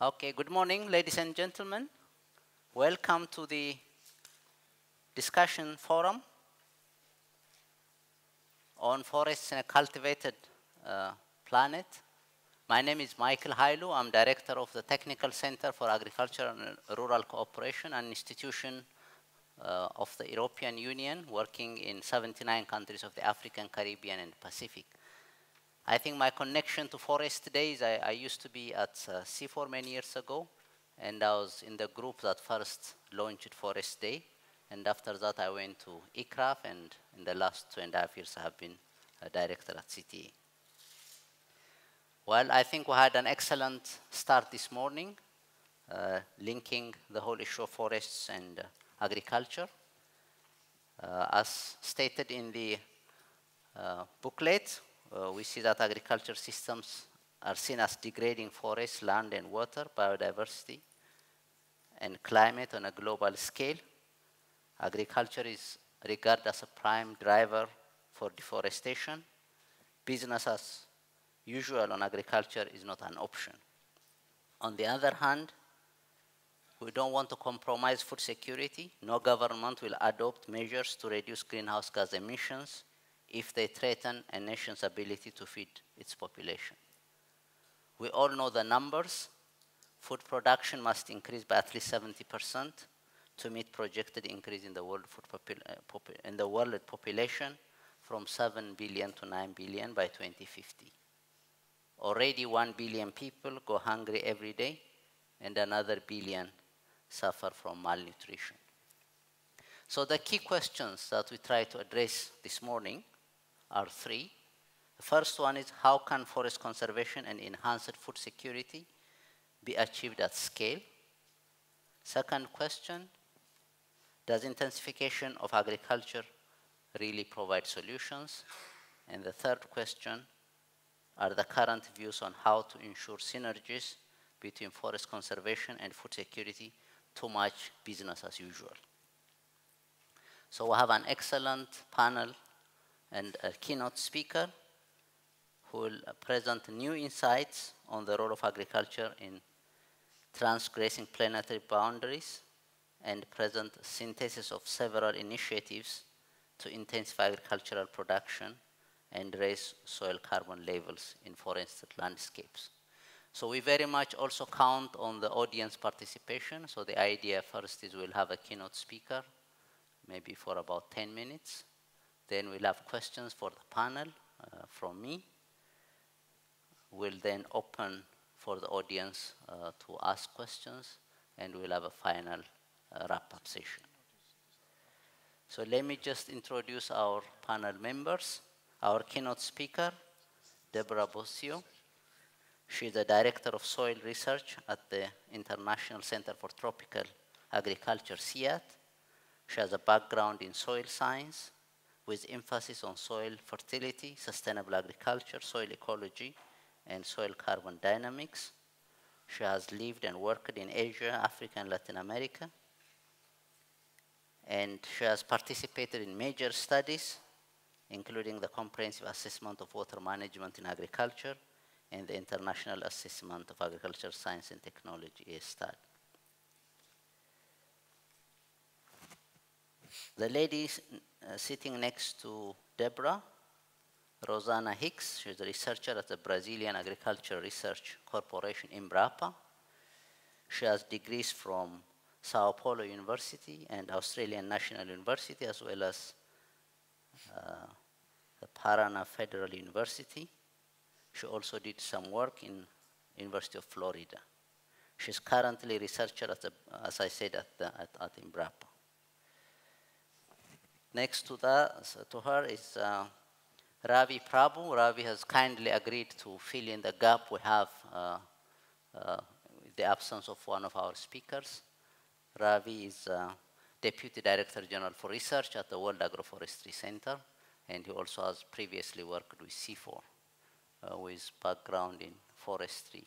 Okay, good morning, ladies and gentlemen. Welcome to the discussion forum on forests in a cultivated planet. My name is Michael Hailu. I'm director of the Technical Center for Agriculture and Rural Cooperation, an institution of the European Union working in 79 countries of the African, Caribbean, and Pacific. I think my connection to forest today is I used to be at CIFOR many years ago, and I was in the group that first launched Forest Day. And after that, I went to ICRAF, and in the last 2.5 years, I have been a director at CTA. Well, I think we had an excellent start this morning, linking the whole issue of forests and agriculture. As stated in the booklet, we see that agriculture systems are seen as degrading forests, land and water, biodiversity, and climate on a global scale. Agriculture is regarded as a prime driver for deforestation. Business as usual on agriculture is not an option. On the other hand, we don't want to compromise food security. No government will adopt measures to reduce greenhouse gas emissions if they threaten a nation's ability to feed its population. We all know the numbers. Food production must increase by at least 70% to meet projected increase in the world population from 7 billion to 9 billion by 2050. Already 1 billion people go hungry every day, and another billion suffer from malnutrition. So the key questions that we try to address this morning are three. The first one is, how can forest conservation and enhanced food security be achieved at scale? Second question, does intensification of agriculture really provide solutions? And the third question, are the current views on how to ensure synergies between forest conservation and food security too much business as usual? So we have an excellent panel and a keynote speaker who will present new insights on the role of agriculture in transgressing planetary boundaries and present a synthesis of several initiatives to intensify agricultural production and raise soil carbon levels in forested landscapes. So we very much also count on the audience participation. So the idea first is we'll have a keynote speaker, maybe for about 10 minutes. Then we'll have questions for the panel from me. We'll then open for the audience to ask questions, and we'll have a final wrap-up session. So let me just introduce our panel members. Our keynote speaker, Deborah Bossio. She's the Director of Soil Research at the International Center for Tropical Agriculture, CIAT. She has a background in soil science with emphasis on soil fertility, sustainable agriculture, soil ecology, and soil carbon dynamics. She has lived and worked in Asia, Africa, and Latin America. And she has participated in major studies, including the Comprehensive Assessment of Water Management in Agriculture and the International Assessment of Agriculture Science and Technology, ASTAD. The lady sitting next to Deborah, Rosana Hicks. She's a researcher at the Brazilian Agriculture Research Corporation, Embrapa. She has degrees from Sao Paulo University and Australian National University, as well as the Paraná Federal University. She also did some work in University of Florida. She's currently a researcher at as I said, at Embrapa. Next to her is Ravi Prabhu. Ravi has kindly agreed to fill in the gap we have with the absence of one of our speakers. Ravi is Deputy Director General for Research at the World Agroforestry Center, and he also has previously worked with CIFOR with background in forestry.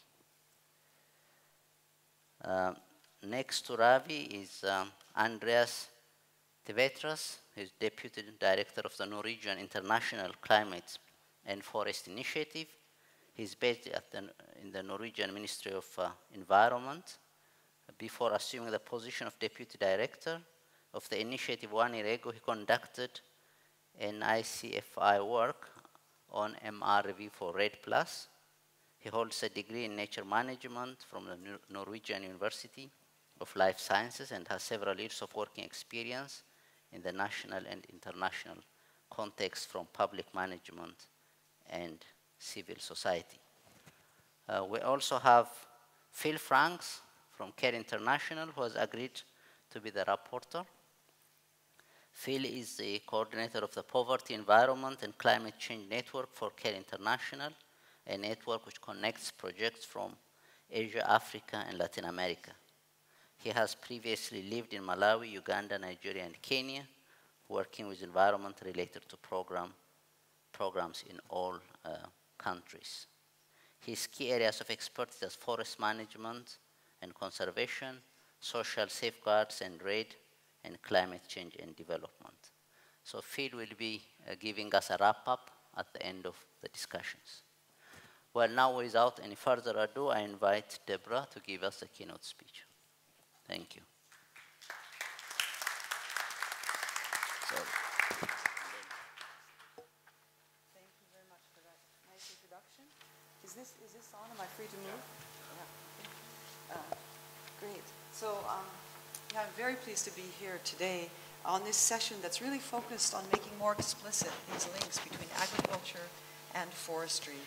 Next to Ravi is Andreas Tevetras. He's Deputy Director of the Norwegian International Climate and Forest Initiative. He's based in the Norwegian Ministry of Environment. Before assuming the position of Deputy Director of the initiative 1 year ago, he conducted an ICFI work on MRV for RED+. He holds a degree in nature management from the Norwegian University of Life Sciences and has several years of working experience in the national and international context from public management and civil society. We also have Phil Franks from CARE International, who has agreed to be the rapporteur. Phil is the coordinator of the Poverty, Environment, and Climate Change Network for CARE International, a network which connects projects from Asia, Africa, and Latin America. He has previously lived in Malawi, Uganda, Nigeria, and Kenya, working with environment related to programs in all countries. His key areas of expertise are forest management and conservation, social safeguards and RED, and climate change and development. So Phil will be giving us a wrap-up at the end of the discussions. Well, now without any further ado, I invite Deborah to give us the keynote speech. Thank you. Thank you very much for that nice introduction. Is this on? Am I free to move? Yeah. Great. So yeah, I'm very pleased to be here today on this session that's really focused on making more explicit these links between agriculture and forestry.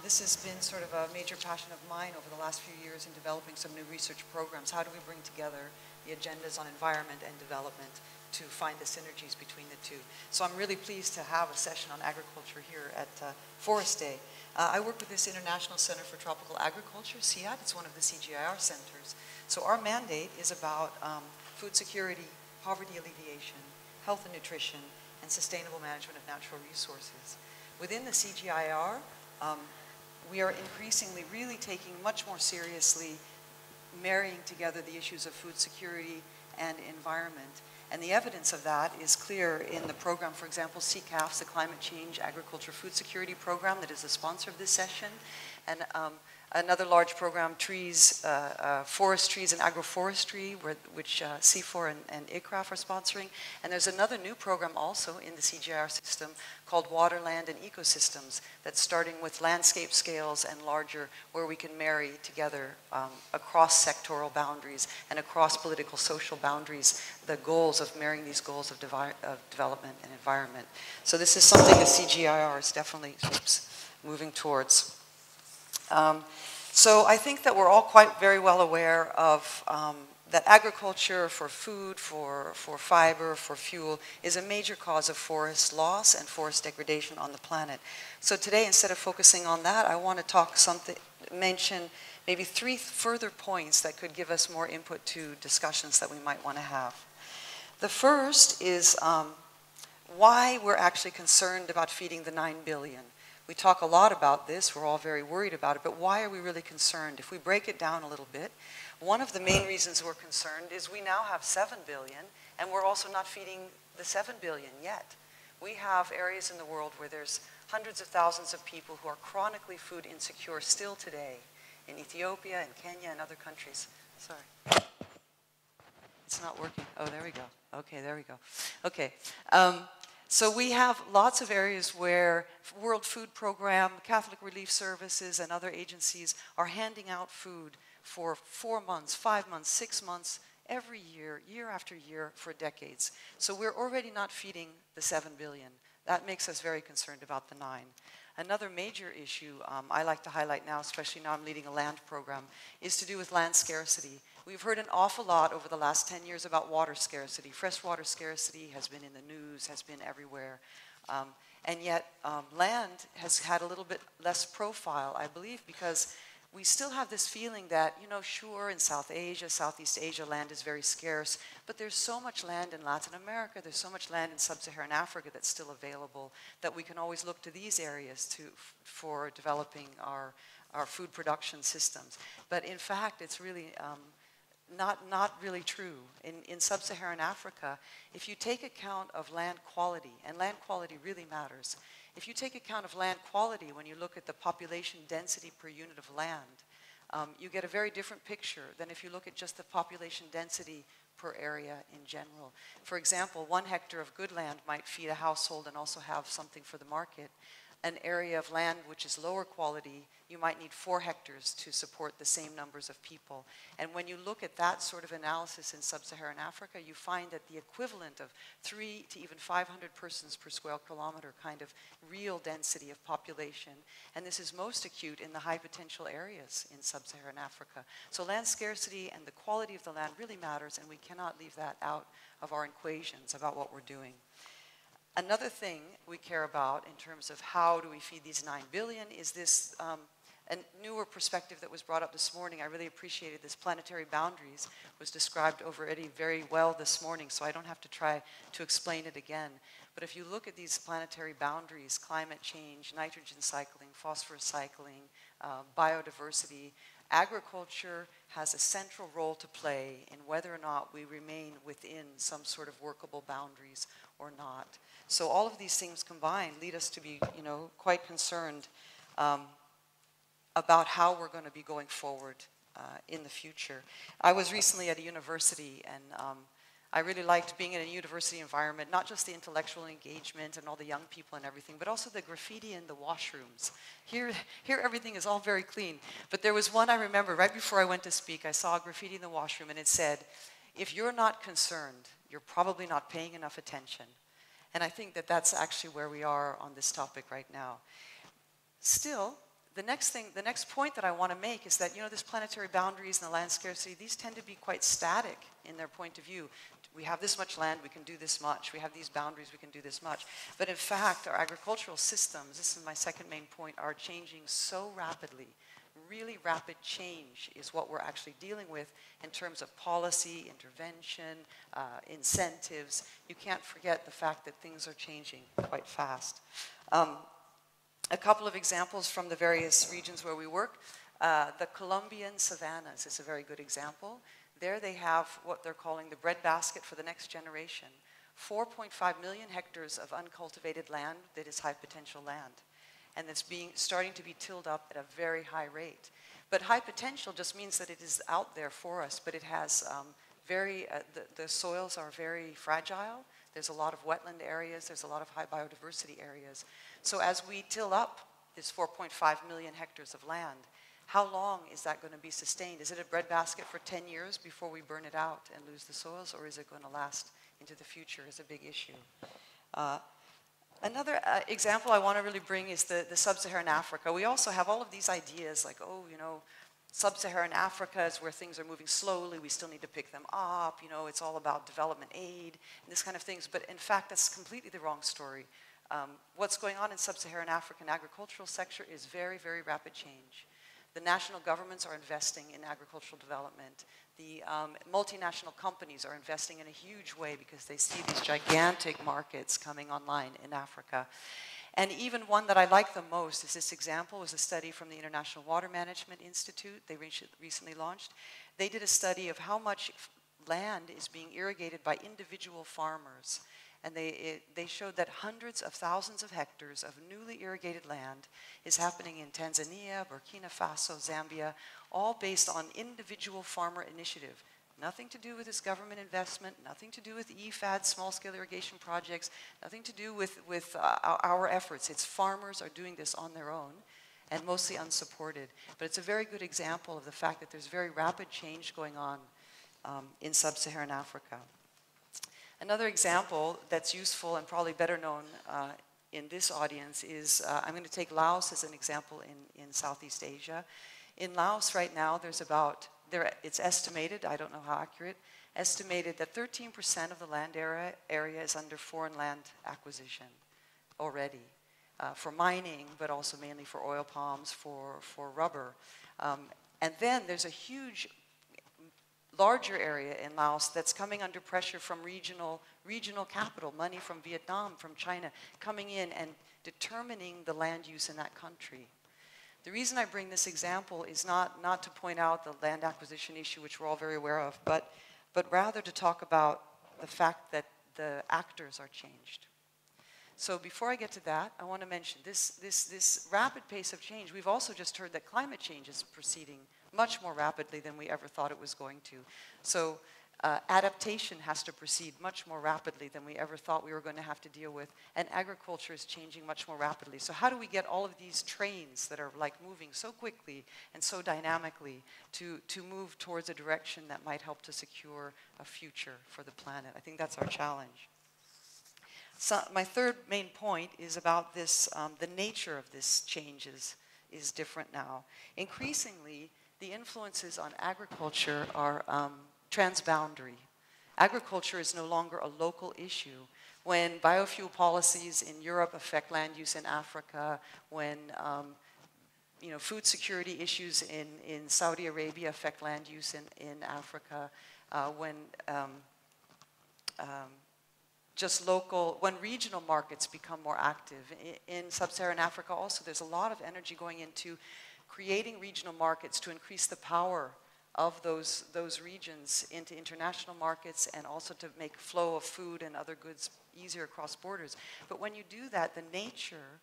This has been sort of a major passion of mine over the last few years in developing some new research programs. How do we bring together the agendas on environment and development to find the synergies between the two? So I'm really pleased to have a session on agriculture here at Forest Day. I work with this International Center for Tropical Agriculture, CIAT. It's one of the CGIAR centers. So our mandate is about food security, poverty alleviation, health and nutrition, and sustainable management of natural resources. Within the CGIAR, we are increasingly really taking much more seriously marrying together the issues of food security and environment. And the evidence of that is clear in the program, for example, CCAFS, the Climate Change Agriculture Food Security Program that is the sponsor of this session. And another large program, forest trees and agroforestry, which CIFOR and ICRAF are sponsoring. And there's another new program also in the CGIAR system called Water, Land, and Ecosystems that's starting with landscape scales and larger, where we can marry together across sectoral boundaries and across political social boundaries the goals of marrying these goals of development and environment. So this is something the CGIAR is definitely moving towards. So I think that we're all very well aware of that agriculture for food, for fiber, for fuel is a major cause of forest loss and forest degradation on the planet. So today, instead of focusing on that, I want to mention maybe 3 further points that could give us more input to discussions that we might want to have. The first is why we're actually concerned about feeding the 9 billion. We talk a lot about this, we're all very worried about it, but why are we really concerned? If we break it down a little bit, one of the main reasons we're concerned is we now have 7 billion, and we're also not feeding the 7 billion yet. We have areas in the world where there's hundreds of thousands of people who are chronically food insecure still today, in Ethiopia and Kenya and other countries. Sorry. It's not working. Oh, there we go. Okay, there we go. Okay. So we have lots of areas where World Food Program, Catholic Relief Services, and other agencies are handing out food for 4 months, 5 months, 6 months, every year, year after year, for decades. So we're already not feeding the 7 billion. That makes us very concerned about the 9. Another major issue I like to highlight now, especially now I'm leading a land program, is to do with land scarcity. We've heard an awful lot over the last 10 years about water scarcity. Freshwater scarcity has been in the news, has been everywhere. And yet land has had a little bit less profile, I believe, because we still have this feeling that, you know, sure, in South Asia, Southeast Asia, land is very scarce, but there's so much land in Latin America, there's so much land in Sub-Saharan Africa that's still available that we can always look to these areas for developing our food production systems. But in fact, it's really not really true. In sub-Saharan Africa, if you take account of land quality, and land quality really matters, if you take account of land quality when you look at the population density per unit of land, you get a very different picture than if you look at just the population density per area in general. For example, 1 hectare of good land might feed a household and also have something for the market. An area of land which is lower quality, you might need 4 hectares to support the same numbers of people. And when you look at that sort of analysis in sub-Saharan Africa, you find that the equivalent of 3 to even 500 persons per square kilometer kind of real density of population. And this is most acute in the high potential areas in sub-Saharan Africa. So land scarcity and the quality of the land really matters, and we cannot leave that out of our equations about what we're doing. Another thing we care about in terms of how do we feed these 9 billion is this a newer perspective that was brought up this morning. I really appreciated this. Planetary boundaries was described already very well this morning, so I don't have to try to explain it again. But if you look at these planetary boundaries, climate change, nitrogen cycling, phosphorus cycling, biodiversity, agriculture has a central role to play in whether or not we remain within some sort of workable boundaries or not. So all of these things combined lead us to be, quite concerned about how we're going to be going forward in the future. I was recently at a university, and I really liked being in a university environment, not just the intellectual engagement and all the young people and everything, but also the graffiti in the washrooms. Here everything is all very clean. But there was one I remember, right before I went to speak, I saw a graffiti in the washroom, and it said, "If you're not concerned, you're probably not paying enough attention." And I think that that's actually where we are on this topic right now. Still, the next point that I want to make is that, this planetary boundaries and the land scarcity, these tend to be quite static in their point of view. We have this much land, we can do this much. We have these boundaries, we can do this much. But in fact, our agricultural systems, this is my second main point, are changing so rapidly. Really rapid change is what we're actually dealing with in terms of policy, intervention, incentives. You can't forget the fact that things are changing quite fast. A couple of examples from the various regions where we work. The Colombian savannas is a very good example. There they have what they're calling the breadbasket for the next generation. 4.5 million hectares of uncultivated land that is high potential land. And it's starting to be tilled up at a very high rate. But high potential just means that it is out there for us, but it has the soils are very fragile. There's a lot of wetland areas, there's a lot of high biodiversity areas. So as we till up this 4.5 million hectares of land, how long is that going to be sustained? Is it a breadbasket for 10 years before we burn it out and lose the soils, or is it going to last into the future is a big issue. Another example I want to really bring is the sub-Saharan Africa. We also have all of these ideas like, sub-Saharan Africa is where things are moving slowly. We still need to pick them up. It's all about development aid and this kind of things. But in fact, that's completely the wrong story. What's going on in sub-Saharan African agricultural sector is very, very rapid change. The national governments are investing in agricultural development. The multinational companies are investing in a huge way because they see these gigantic markets coming online in Africa. And even one that I like the most is this example was a study from the International Water Management Institute. They recently launched. They did a study of how much land is being irrigated by individual farmers. And they showed that hundreds of thousands of hectares of newly irrigated land is happening in Tanzania, Burkina Faso, Zambia, all based on individual farmer initiative. Nothing to do with this government investment, nothing to do with EFAD, small-scale irrigation projects, nothing to do with our efforts. It's farmers are doing this on their own and mostly unsupported. But it's a very good example of the fact that there's very rapid change going on in sub-Saharan Africa. Another example that's useful and probably better known in this audience is, I'm going to take Laos as an example in Southeast Asia. In Laos right now, it's estimated, I don't know how accurate, estimated that 13% of the land area is under foreign land acquisition already, for mining, but also mainly for oil palms, for rubber. And then there's a huge larger area in Laos that's coming under pressure from regional capital, money from Vietnam, from China, coming in and determining the land use in that country. The reason I bring this example is not to point out the land acquisition issue, which we're all very aware of, but rather to talk about the fact that the actors are changed. So before I get to that, I want to mention this rapid pace of change. We've also just heard that climate change is proceeding much more rapidly than we ever thought it was going to. So adaptation has to proceed much more rapidly than we ever thought we were going to have to deal with. And agriculture is changing much more rapidly. So how do we get all of these trains that are like moving so quickly and so dynamically to move towards a direction that might help to secure a future for the planet? I think that's our challenge. So my third main point is about this, the nature of this change is different now. Increasingly, the influences on agriculture are transboundary. Agriculture is no longer a local issue. When biofuel policies in Europe affect land use in Africa, when food security issues in Saudi Arabia affect land use in Africa, when regional markets become more active. In sub-Saharan Africa also, there's a lot of energy going into creating regional markets to increase the power of those regions into international markets and also to make flow of food and other goods easier across borders. But when you do that, the nature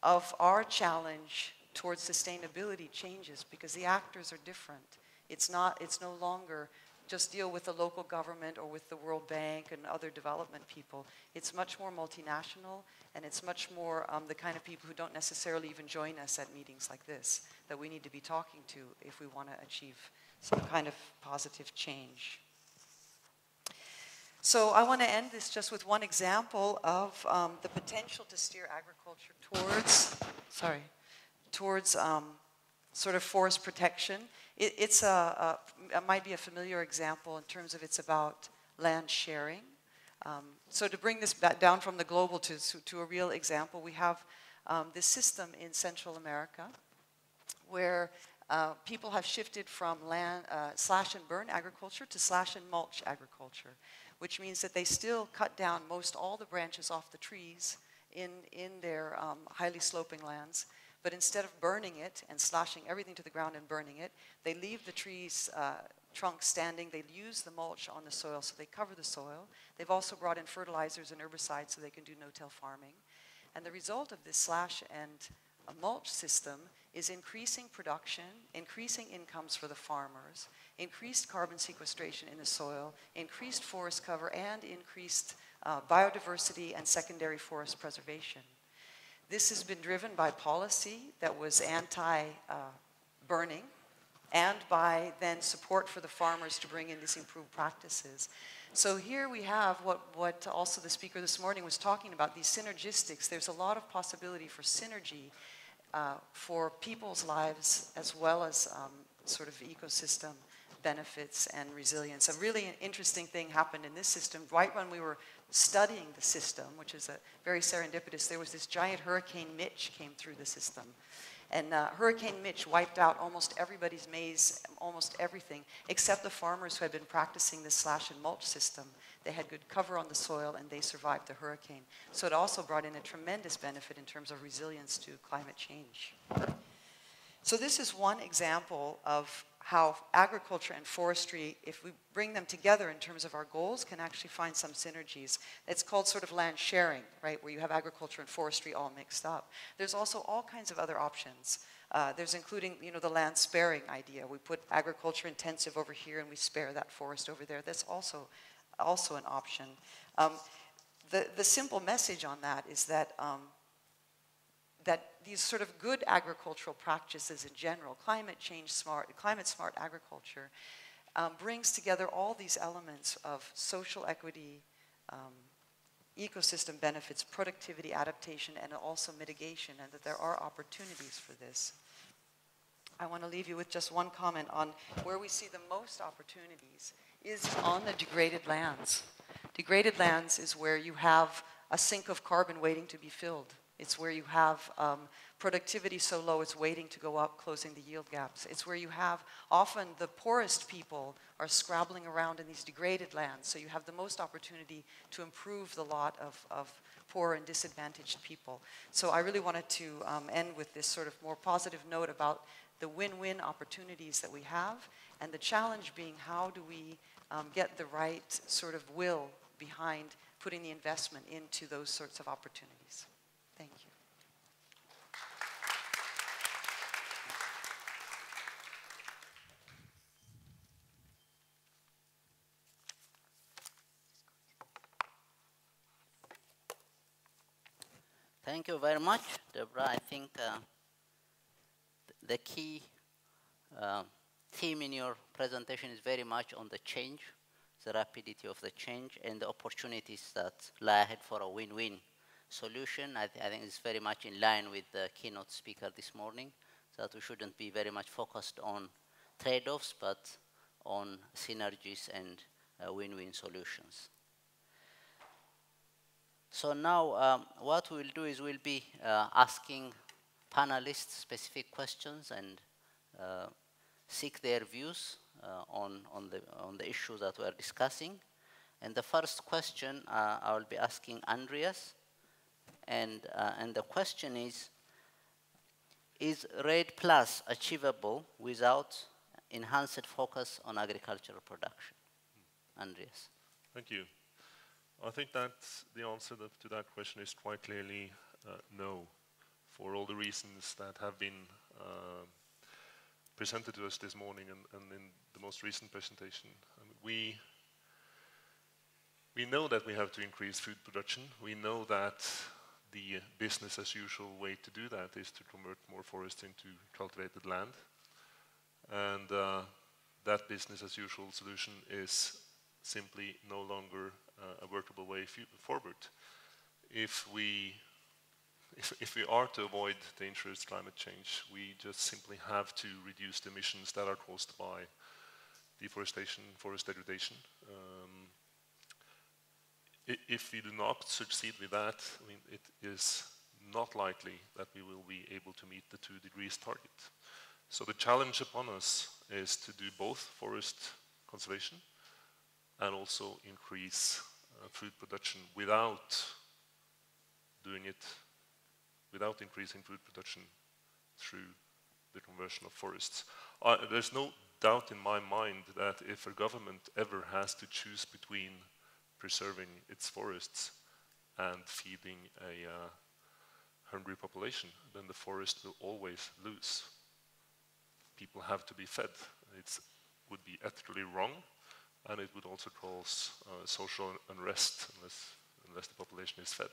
of our challenge towards sustainability changes because the actors are different. It's no longer just deal with the local government or with the World Bank and other development people. It's much more multinational, and it's much more the kind of people who don't necessarily even join us at meetings like this that we need to be talking to if we want to achieve some kind of positive change. So I want to end this just with one example of the potential to steer agriculture towards sort of forest protection. It might be a familiar example in terms of it's about land sharing. So to bring this back down from the global to a real example, we have this system in Central America where people have shifted from slash and burn agriculture to slash and mulch agriculture, which means that they still cut down most all the branches off the trees in their highly sloping lands. But instead of burning it and slashing everything to the ground and burning it, they leave the trees trunks standing. They use the mulch on the soil, so they cover the soil. They've also brought in fertilizers and herbicides so they can do no-till farming. And the result of this slash and mulch system is increasing production, increasing incomes for the farmers, increased carbon sequestration in the soil, increased forest cover, and increased biodiversity and secondary forest preservation. This has been driven by policy that was anti-burning and by then support for the farmers to bring in these improved practices. So here we have what also the speaker this morning was talking about, these synergistics. There's a lot of possibility for synergy for people's lives as well as sort of ecosystem benefits and resilience. A really interesting thing happened in this system right when we were studying the system, which is very serendipitous. There was this giant Hurricane Mitch came through the system. And Hurricane Mitch wiped out almost everybody's maize, almost everything, except the farmers who had been practicing this slash and mulch system. They had good cover on the soil and they survived the hurricane. So it also brought in a tremendous benefit in terms of resilience to climate change. So this is one example of how agriculture and forestry, if we bring them together in terms of our goals, can actually find some synergies. It's called sort of land sharing, right, where you have agriculture and forestry all mixed up. There's also all kinds of other options. There's including, the land sparing idea. We put agriculture intensive over here and we spare that forest over there. That's also an option. The simple message on that is that these sort of good agricultural practices in general, climate smart agriculture, brings together all these elements of social equity, ecosystem benefits, productivity, adaptation, and also mitigation, and that there are opportunities for this. I want to leave you with just one comment on where we see the most opportunities is on the degraded lands. Degraded lands is where you have a sink of carbon waiting to be filled. It's where you have productivity so low it's waiting to go up, closing the yield gaps. It's where you have often the poorest people are scrabbling around in these degraded lands. So you have the most opportunity to improve the lot of poor and disadvantaged people. So I really wanted to end with this sort of more positive note about the win-win opportunities that we have, and the challenge being how do we get the right sort of will behind putting the investment into those sorts of opportunities. Thank you. Thank you very much, Deborah. I think the key theme in your presentation is very much on the change, the rapidity of the change, and the opportunities that lie ahead for a win-win solution. I think it's very much in line with the keynote speaker this morning, that we shouldn't be very much focused on trade-offs, but on synergies and win-win solutions. So now what we'll do is we'll be asking panelists specific questions and seek their views on the issues that we're discussing. And the first question I will be asking Andreas, and the question is RED Plus achievable without enhanced focus on agricultural production? Andreas. Thank you. I think that the answer to that question is quite clearly no, for all the reasons that have been presented to us this morning and in the most recent presentation. I mean, we know that we have to increase food production. We know that the business as usual way to do that is to convert more forests into cultivated land. And that business as usual solution is simply no longer a workable way forward. If we are to avoid dangerous climate change, we just simply have to reduce the emissions that are caused by deforestation, forest degradation. If we do not succeed with that, I mean, it is not likely that we will be able to meet the 2 degrees target. So the challenge upon us is to do both forest conservation and also increase food production without increasing food production through the conversion of forests. There's no doubt in my mind that if a government ever has to choose between preserving its forests and feeding a hungry population, then the forest will always lose. People have to be fed. It would be ethically wrong, and it would also cause social unrest unless the population is fed.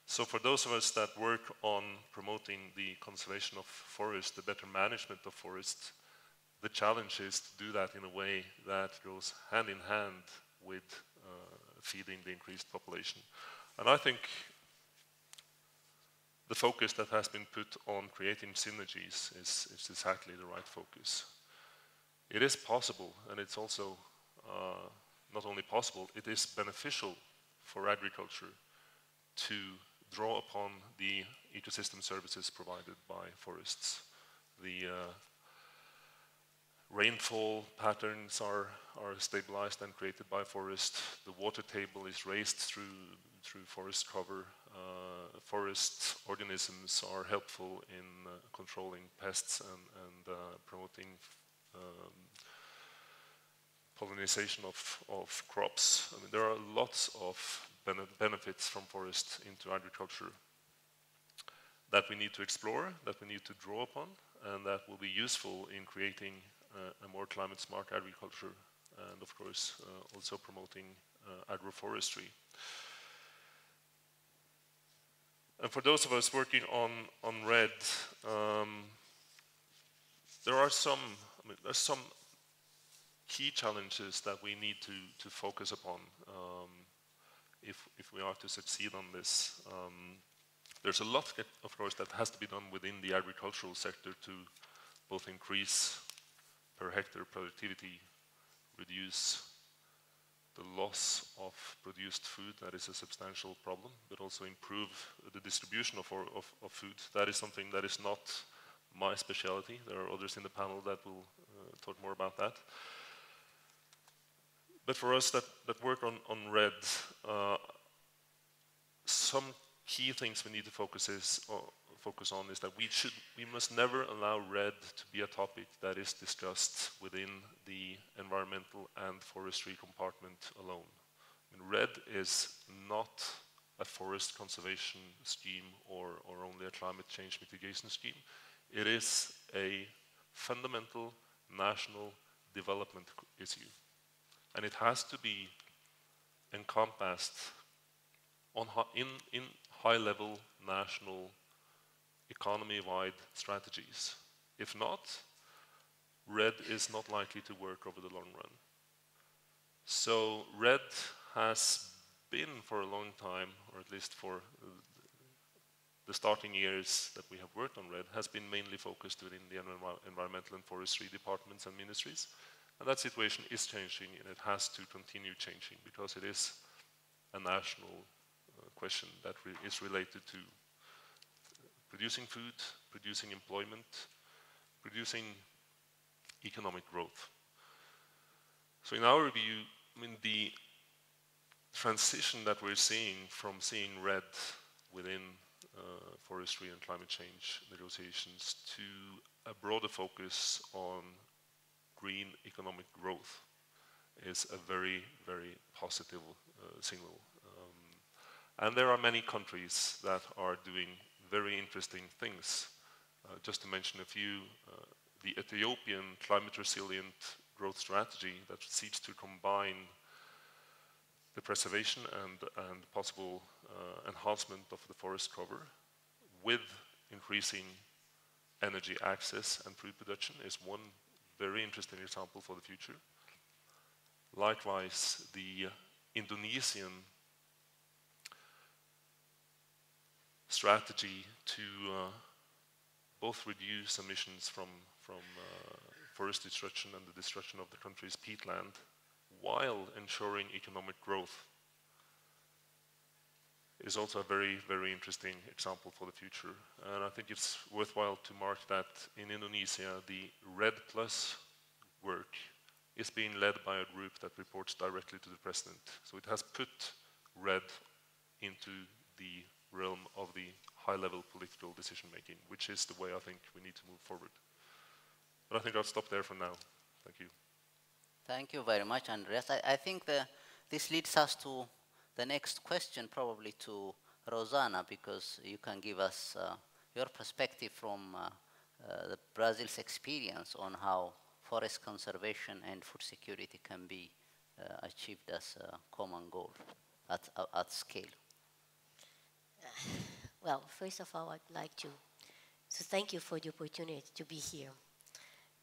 So for those of us that work on promoting the conservation of forests, the better management of forests, the challenge is to do that in a way that goes hand in hand with feeding the increased population. And I think the focus that has been put on creating synergies is exactly the right focus. It is possible, and it's also not only possible, it is beneficial for agriculture to draw upon the ecosystem services provided by forests. The rainfall patterns are stabilized and created by forest. The water table is raised through forest cover. Forest organisms are helpful in controlling pests and promoting pollination of crops. I mean, there are lots of benefits from forest into agriculture that we need to explore, that we need to draw upon, and that will be useful in creating a more climate-smart agriculture, and of course also promoting agroforestry. And for those of us working on RED, there's some key challenges that we need to focus upon if we are to succeed on this. There's a lot, of course, that has to be done within the agricultural sector to both increase per hectare productivity, reduce the loss of produced food, that is a substantial problem, but also improve the distribution of food. That is something that is not my specialty. There are others in the panel that will talk more about that. But for us that work on RED, some key things we need to focus on is that we must never allow RED to be a topic that is discussed within the environmental and forestry compartment alone. I mean, RED is not a forest conservation scheme or only a climate change mitigation scheme. It is a fundamental national development issue. And it has to be encompassed in high-level national economy-wide strategies. If not, RED is not likely to work over the long run. So RED has been for a long time, or at least for the starting years that we have worked on RED, has been mainly focused within the environmental and forestry departments and ministries. And that situation is changing, and it has to continue changing because it is a national question that is related to producing food, producing employment, producing economic growth. So in our view, I mean, the transition that we're seeing from seeing RED within forestry and climate change negotiations to a broader focus on green economic growth is a very, very positive signal. And there are many countries that are doing very interesting things. Just to mention a few, the Ethiopian climate resilient growth strategy that seeks to combine the preservation and possible enhancement of the forest cover with increasing energy access and food production is one very interesting example for the future. Likewise, the Indonesian strategy to both reduce emissions from forest destruction and the destruction of the country's peatland while ensuring economic growth is also a very, very interesting example for the future. And I think it's worthwhile to mark that in Indonesia, the RED Plus work is being led by a group that reports directly to the president. So it has put RED into the realm of the high-level political decision-making, which is the way I think we need to move forward. But I think I'll stop there for now. Thank you. Thank you very much, Andreas. I think this leads us to the next question, probably to Rosanna, because you can give us your perspective from Brazil's experience on how forest conservation and food security can be achieved as a common goal at scale. Well, first of all, I'd like to thank you for the opportunity to be here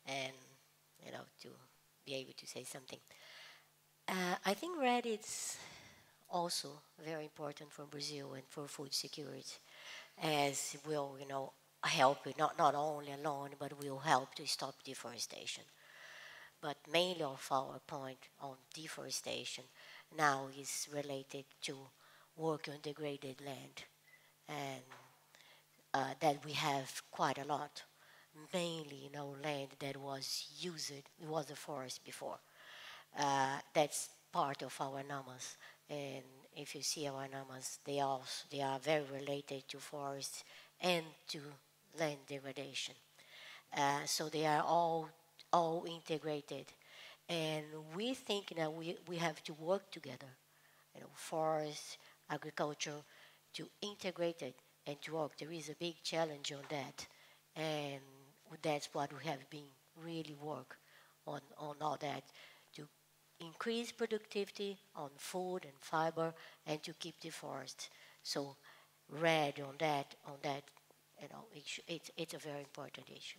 and, to be able to say something. I think RED is also very important for Brazil and for food security, as will, help it, not only alone, but will help to stop deforestation. But mainly of our point on deforestation now is related to work on degraded land, and that we have quite a lot, mainly land that was used, it was a forest before. That's part of our numbers, and if you see our numbers, they are very related to forests and to land degradation. So they are all integrated, and we think that we have to work together, forest, agriculture, to integrate it and to work. There is a big challenge on that, and that's what we have been really work on all that, to increase productivity on food and fiber and to keep the forest. So RED on that, it's a very important issue.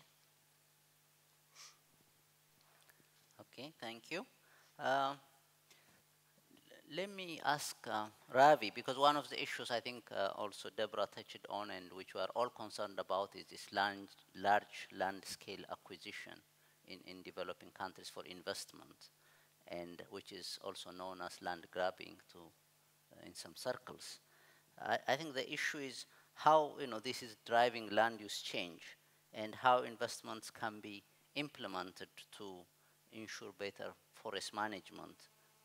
Okay, thank you. Let me ask Ravi, because one of the issues I think also Deborah touched on and which we are all concerned about is this large land-scale acquisition in developing countries for investment, and which is also known as land grabbing in some circles. I think the issue is how this is driving land use change and how investments can be implemented to ensure better forest management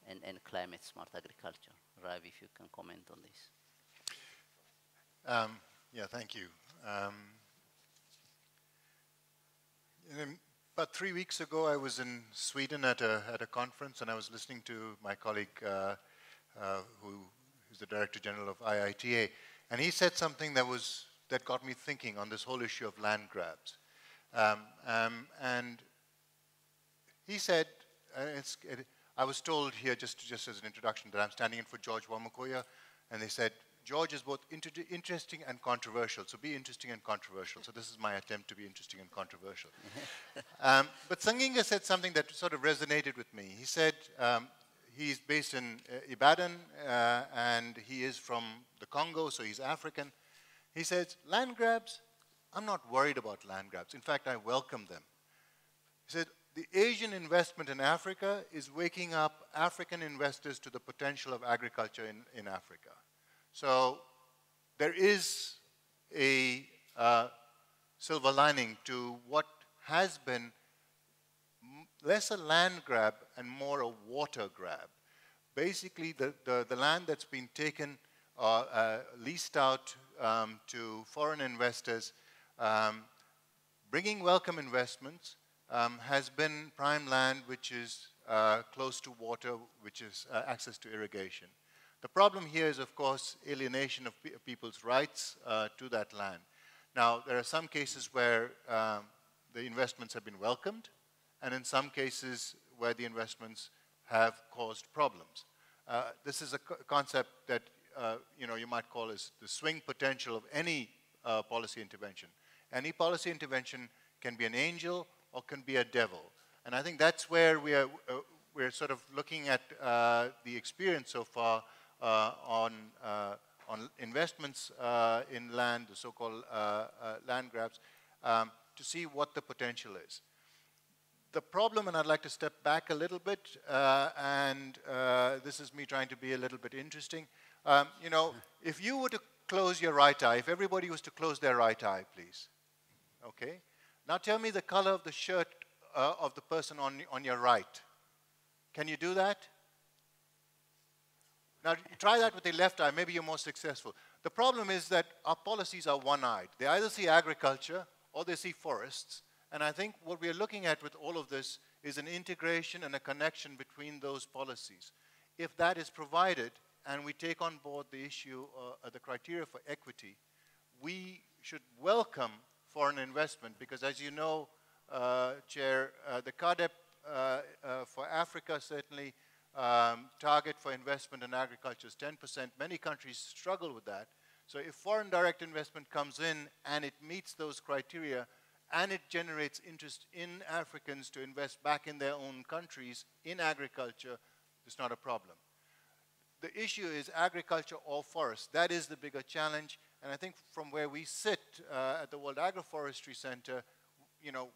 and climate smart agriculture. Ravi, if you can comment on this. Yeah, thank you. About 3 weeks ago, I was in Sweden at a conference, and I was listening to my colleague, who's the Director General of IITA, and he said something that got me thinking on this whole issue of land grabs. And he said, I was told here, just as an introduction, that I'm standing in for George Wamakoya, and they said, George is both interesting and controversial, so be interesting and controversial. So this is my attempt to be interesting and controversial. But Sanginga said something that sort of resonated with me. He said he's based in Ibadan, and he is from the Congo, so he's African. He says, land grabs, I'm not worried about land grabs. In fact, I welcome them. He said, the Asian investment in Africa is waking up African investors to the potential of agriculture in Africa. So there is a silver lining to what has been less a land grab and more a water grab. Basically, the land that's been taken, leased out to foreign investors, bringing welcome investments, has been prime land which is close to water, which is access to irrigation. The problem here is, of course, alienation of people's rights to that land. Now, there are some cases where the investments have been welcomed, and in some cases where the investments have caused problems. This is a concept that you might call as the swing potential of any policy intervention. Any policy intervention can be an angel or can be a devil. And I think that's where we're sort of looking at the experience so far on investments in land, the so-called land grabs, to see what the potential is. The problem, and I'd like to step back a little bit, and this is me trying to be a little bit interesting. If you were to close your right eye, if everybody was to close their right eye, please. Okay? Now tell me the color of the shirt of the person on your right. Can you do that? Now, try that with the left eye. Maybe you're more successful. The problem is that our policies are one-eyed. They either see agriculture or they see forests. And I think what we are looking at with all of this is an integration and a connection between those policies. If that is provided and we take on board the issue, the criteria for equity, we should welcome foreign investment because, as you know, Chair, the CARDEP for Africa certainly target for investment in agriculture is 10%. Many countries struggle with that. So if foreign direct investment comes in and it meets those criteria and it generates interest in Africans to invest back in their own countries in agriculture, it's not a problem. The issue is agriculture or forest. That is the bigger challenge. And I think from where we sit at the World Agroforestry Center,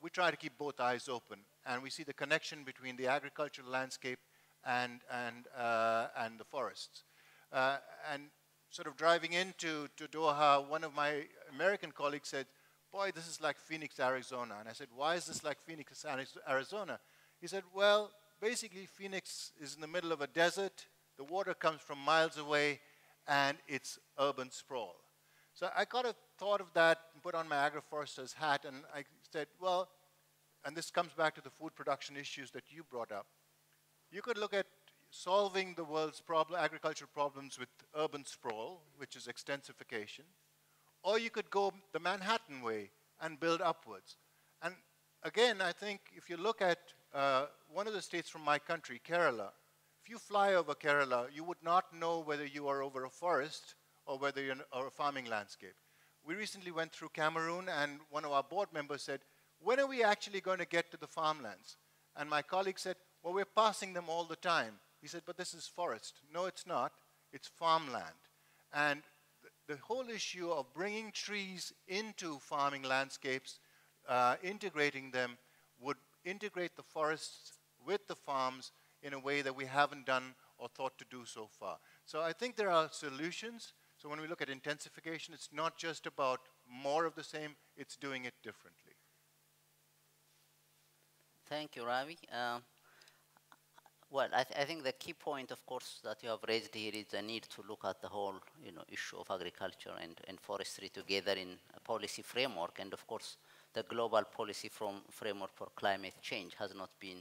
we try to keep both eyes open. And we see the connection between the agricultural landscape and the forests. And sort of driving into Doha, one of my American colleagues said, boy, this is like Phoenix, Arizona. And I said, why is this like Phoenix, Arizona? He said, well, basically Phoenix is in the middle of a desert. The water comes from miles away, and it's urban sprawl. So I kind of thought of that and put on my agroforester's hat, and I said, well, and this comes back to the food production issues that you brought up. You could look at solving the world's agricultural problems with urban sprawl, which is extensification, or you could go the Manhattan way and build upwards. And again, I think if you look at one of the states from my country, Kerala, if you fly over Kerala, you would not know whether you are over a forest or whether you're over a farming landscape. We recently went through Cameroon, and one of our board members said, when are we actually going to get to the farmlands? And my colleague said, well, we're passing them all the time. He said, but this is forest. No, it's not. It's farmland. And the whole issue of bringing trees into farming landscapes, integrating them, would integrate the forests with the farms in a way that we haven't done or thought to do so far. So I think there are solutions. So when we look at intensification, it's not just about more of the same, it's doing it differently. Thank you, Ravi. Well, I think the key point, of course, that you have raised here is the need to look at the whole, issue of agriculture and forestry together in a policy framework. And of course, the global policy framework for climate change has not been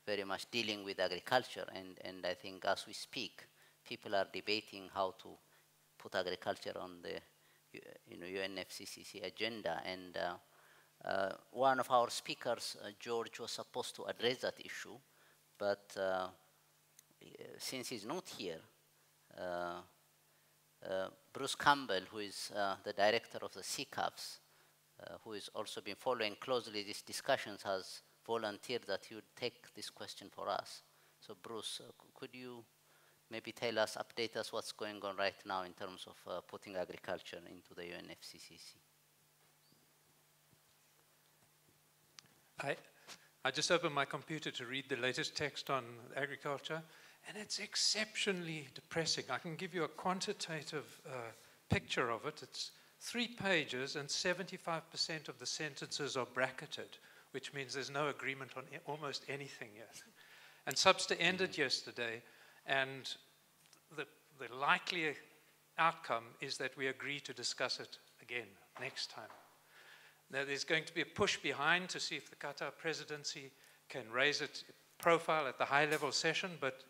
very much dealing with agriculture. And I think as we speak, people are debating how to put agriculture on the UNFCCC agenda. And one of our speakers, George, was supposed to address that issue, but since he's not here, Bruce Campbell, who is the director of the CCAFS, who has also been following closely these discussions, has volunteered that he would take this question for us. So Bruce, could you maybe tell us, update us what's going on right now in terms of putting agriculture into the UNFCCC? I just opened my computer to read the latest text on agriculture, and it's exceptionally depressing. I can give you a quantitative picture of it. It's 3 pages, and 75% of the sentences are bracketed, which means there's no agreement on almost anything yet. And SBSTA ended yesterday, and the likely outcome is that we agree to discuss it again next time. Now, there's going to be a push behind to see if the Qatar presidency can raise its profile at the high-level session, but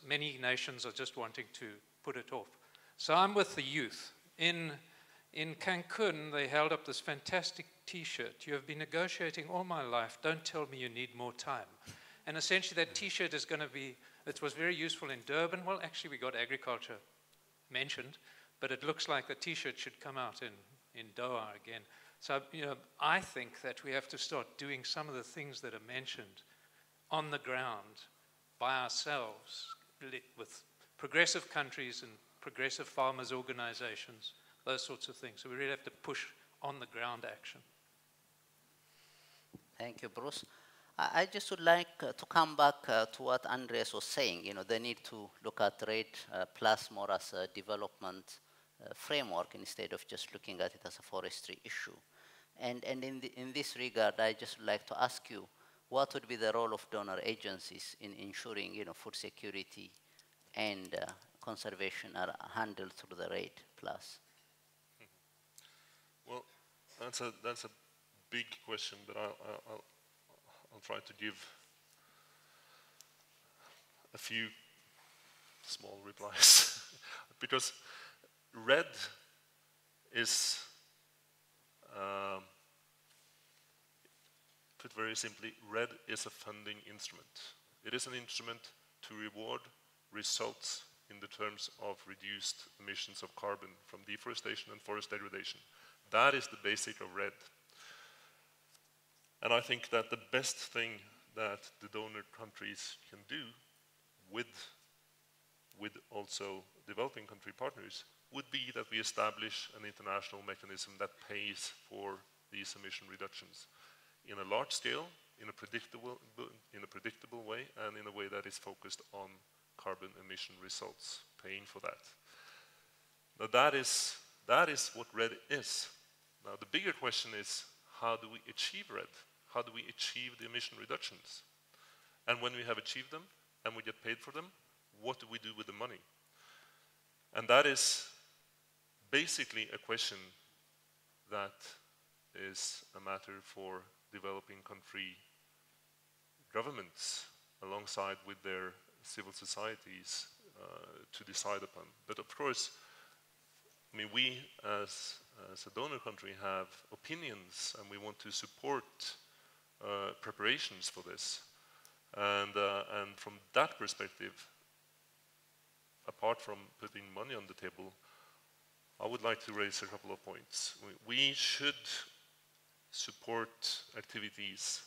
many nations are just wanting to put it off. So I'm with the youth. In Cancun, they held up this fantastic T-shirt. You have been negotiating all my life. Don't tell me you need more time. And essentially, that T-shirt is going to be, it was very useful in Durban. Well, actually, we got agriculture mentioned, but it looks like the T-shirt should come out in Doha again. So, I think that we have to start doing some of the things that are mentioned on the ground by ourselves with progressive countries and progressive farmers' organizations, those sorts of things. So we really have to push on the ground action. Thank you, Bruce. I just would like to come back to what Andreas was saying, the need to look at RED plus more as a development framework instead of just looking at it as a forestry issue. And in this regard, I just would like to ask you, what would be the role of donor agencies in ensuring, food security and conservation are handled through the RED plus? Well, that's a big question, but I'll try to give a few small replies. Because RED is, put very simply, RED is a funding instrument. It is an instrument to reward results in the terms of reduced emissions of carbon from deforestation and forest degradation. That is the basic of RED. And I think that the best thing that the donor countries can do with also developing country partners would be that we establish an international mechanism that pays for these emission reductions in a large scale, in a predictable way, and in a way that is focused on carbon emission results, paying for that. Now that is what RED is. Now the bigger question is, how do we achieve RED? How do we achieve the emission reductions? And when we have achieved them and we get paid for them, what do we do with the money? And that is basically a question that is a matter for developing country governments alongside with their civil societies to decide upon. But of course, I mean, we as a donor country have opinions, and we want to support preparations for this. And from that perspective, apart from putting money on the table, I would like to raise a couple of points. We should support activities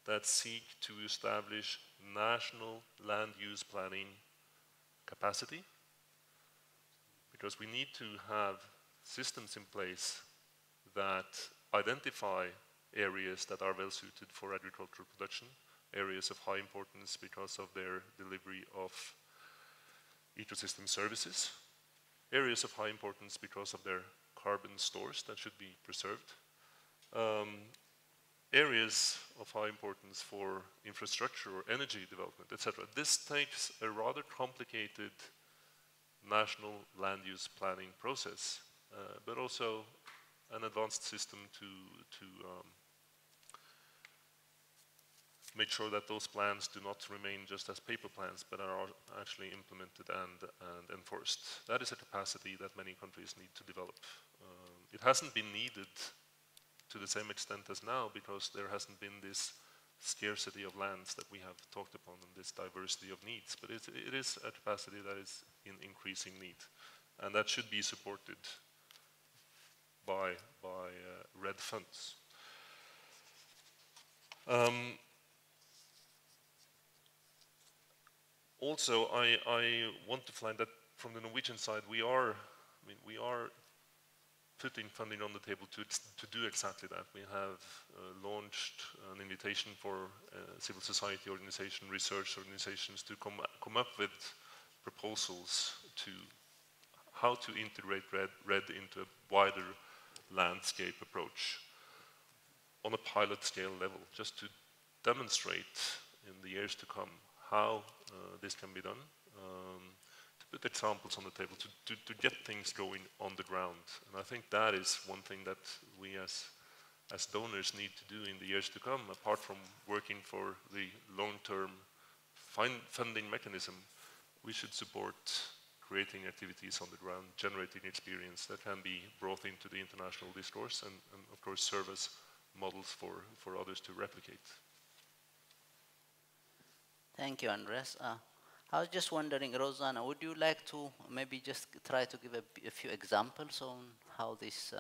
that seek to establish national land use planning capacity, because we need to have systems in place that identify areas that are well suited for agricultural production, areas of high importance because of their delivery of ecosystem services, areas of high importance because of their carbon stores that should be preserved, areas of high importance for infrastructure or energy development, etc. This takes a rather complicated national land use planning process, but also an advanced system to make sure that those plans do not remain just as paper plans, but are actually implemented and enforced. That is a capacity that many countries need to develop. It hasn't been needed to the same extent as now because there hasn't been this scarcity of lands that we have talked upon and this diversity of needs, but it is a capacity that is in increasing need, and that should be supported by RED funds. Also, I want to flag that from the Norwegian side, we are putting funding on the table to do exactly that. We have launched an invitation for civil society organizations, research organizations to come up with proposals to how to integrate RED into a wider landscape approach on a pilot scale level, just to demonstrate in the years to come how this can be done, to put examples on the table, to get things going on the ground. And I think that is one thing that we as donors need to do in the years to come, apart from working for the long-term funding mechanism. We should support creating activities on the ground, generating experience that can be brought into the international discourse and of course serve as models for others to replicate. Thank you, Andres. I was just wondering, Rosanna, would you like to maybe just try to give a few examples on how this,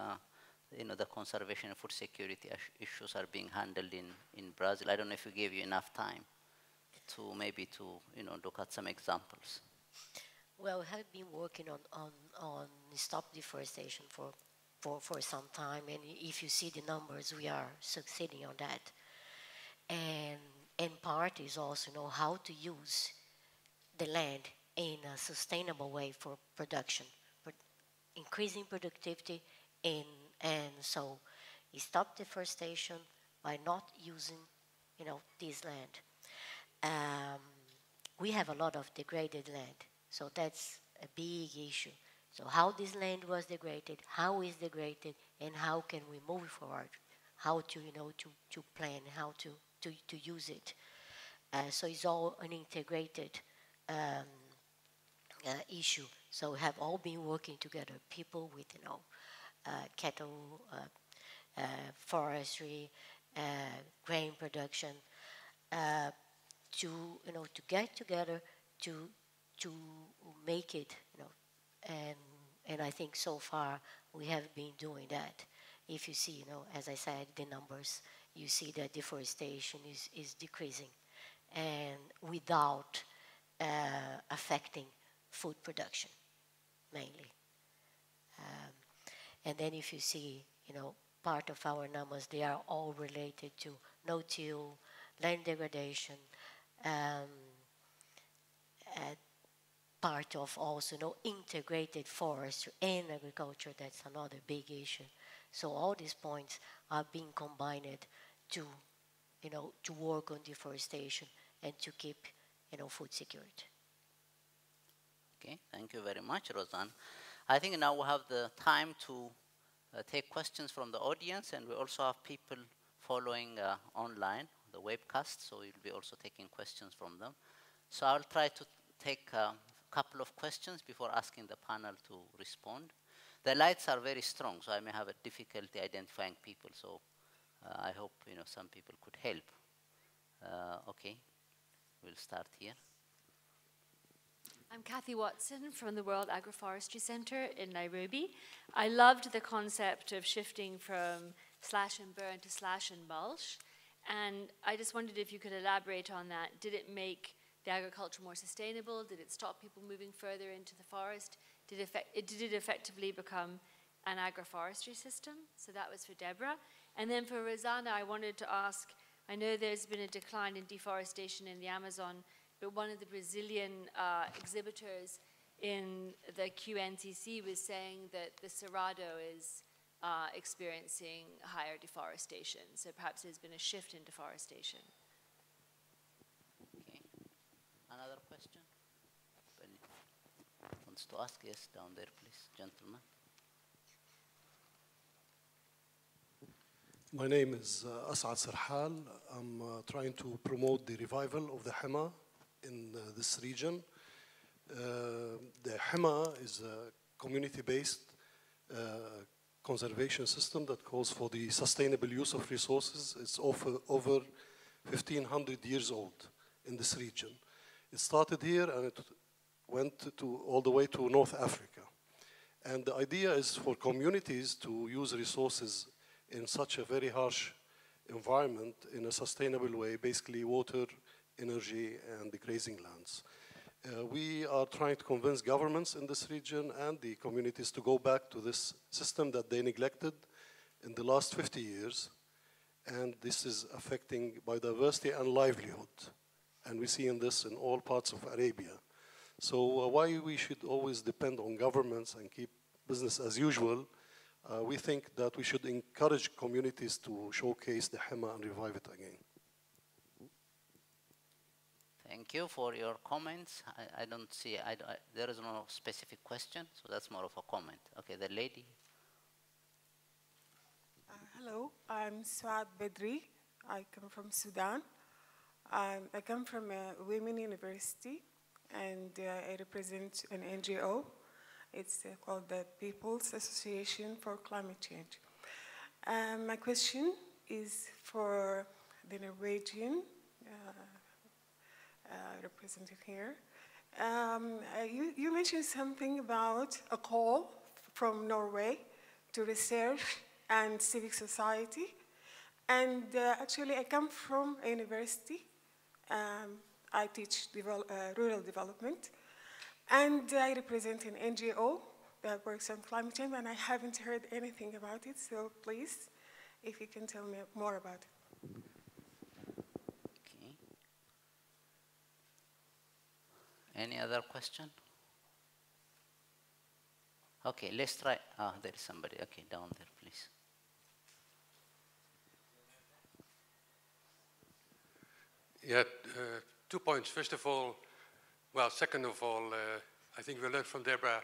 the conservation and food security issues are being handled in Brazil? I don't know if we gave you enough time to maybe look at some examples. Well, we have been working on stop deforestation for some time, and if you see the numbers, we are succeeding on that. And part is also how to use the land in a sustainable way for production, increasing productivity, and so you stop deforestation by not using, this land. We have a lot of degraded land, so that's a big issue. So how this land was degraded, how is degraded, and how can we move forward? How to, to plan, how to use it. So it's all an integrated issue. So we have all been working together, people with, cattle, forestry, grain production, to get together to make it, and I think so far we have been doing that. If you see, as I said, the numbers, you see that deforestation is decreasing, and without affecting food production, mainly. And then if you see, part of our numbers, they are all related to no-till, land degradation, part of also integrated forestry and agriculture. That's another big issue. So all these points are being combined to, to work on deforestation and to keep, food security. Okay, thank you very much, Rosanne. I think now we have the time to take questions from the audience, and we also have people following online, the webcast, so we'll be also taking questions from them. So I'll try to take a couple of questions before asking the panel to respond. The lights are very strong, so I may have a difficulty identifying people, so I hope some people could help. Okay, we'll start here. I'm Kathy Watson from the World Agroforestry Centre in Nairobi. I loved the concept of shifting from slash and burn to slash and mulch, and I just wondered if you could elaborate on that. Did it make the agriculture more sustainable? Did it stop people moving further into the forest? Did it effectively become an agroforestry system? So that was for Deborah. And then for Rosanna, I wanted to ask, I know there's been a decline in deforestation in the Amazon, but one of the Brazilian exhibitors in the QNCC was saying that the Cerrado is are experiencing higher deforestation. So perhaps there's been a shift in deforestation. Okay. Another question? Anybody wants to ask? Yes, down there, please, gentlemen. My name is Asad Sarhal. I'm trying to promote the revival of the Hema in this region. The Hema is a community-based conservation system that calls for the sustainable use of resources. It's over 1,500 years old in this region. It started here and it went all the way to North Africa. And the idea is for communities to use resources in such a very harsh environment in a sustainable way, basically water, energy, and the grazing lands. We are trying to convince governments in this region and the communities to go back to this system that they neglected in the last 50 years. And this is affecting biodiversity and livelihood. And we see in this in all parts of Arabia. So why we should always depend on governments and keep business as usual, we think that we should encourage communities to showcase the Hema and revive it again. Thank you for your comments. I don't see, there is no specific question, so that's more of a comment. Okay, the lady. Hello, I'm Suad Bedri. I come from Sudan. I come from a women university, and I represent an NGO. It's called the People's Association for Climate Change. My question is for the Norwegian represented here. You mentioned something about a call from Norway to research and civic society. And actually, I come from a university. I teach rural development. And I represent an NGO that works on climate change, and I haven't heard anything about it. So please, if you can tell me more about it. Okay. Any other question? Okay, let's try. There is somebody. Okay, down there, please. Yeah, 2 points. First of all, second of all, I think we learned from Deborah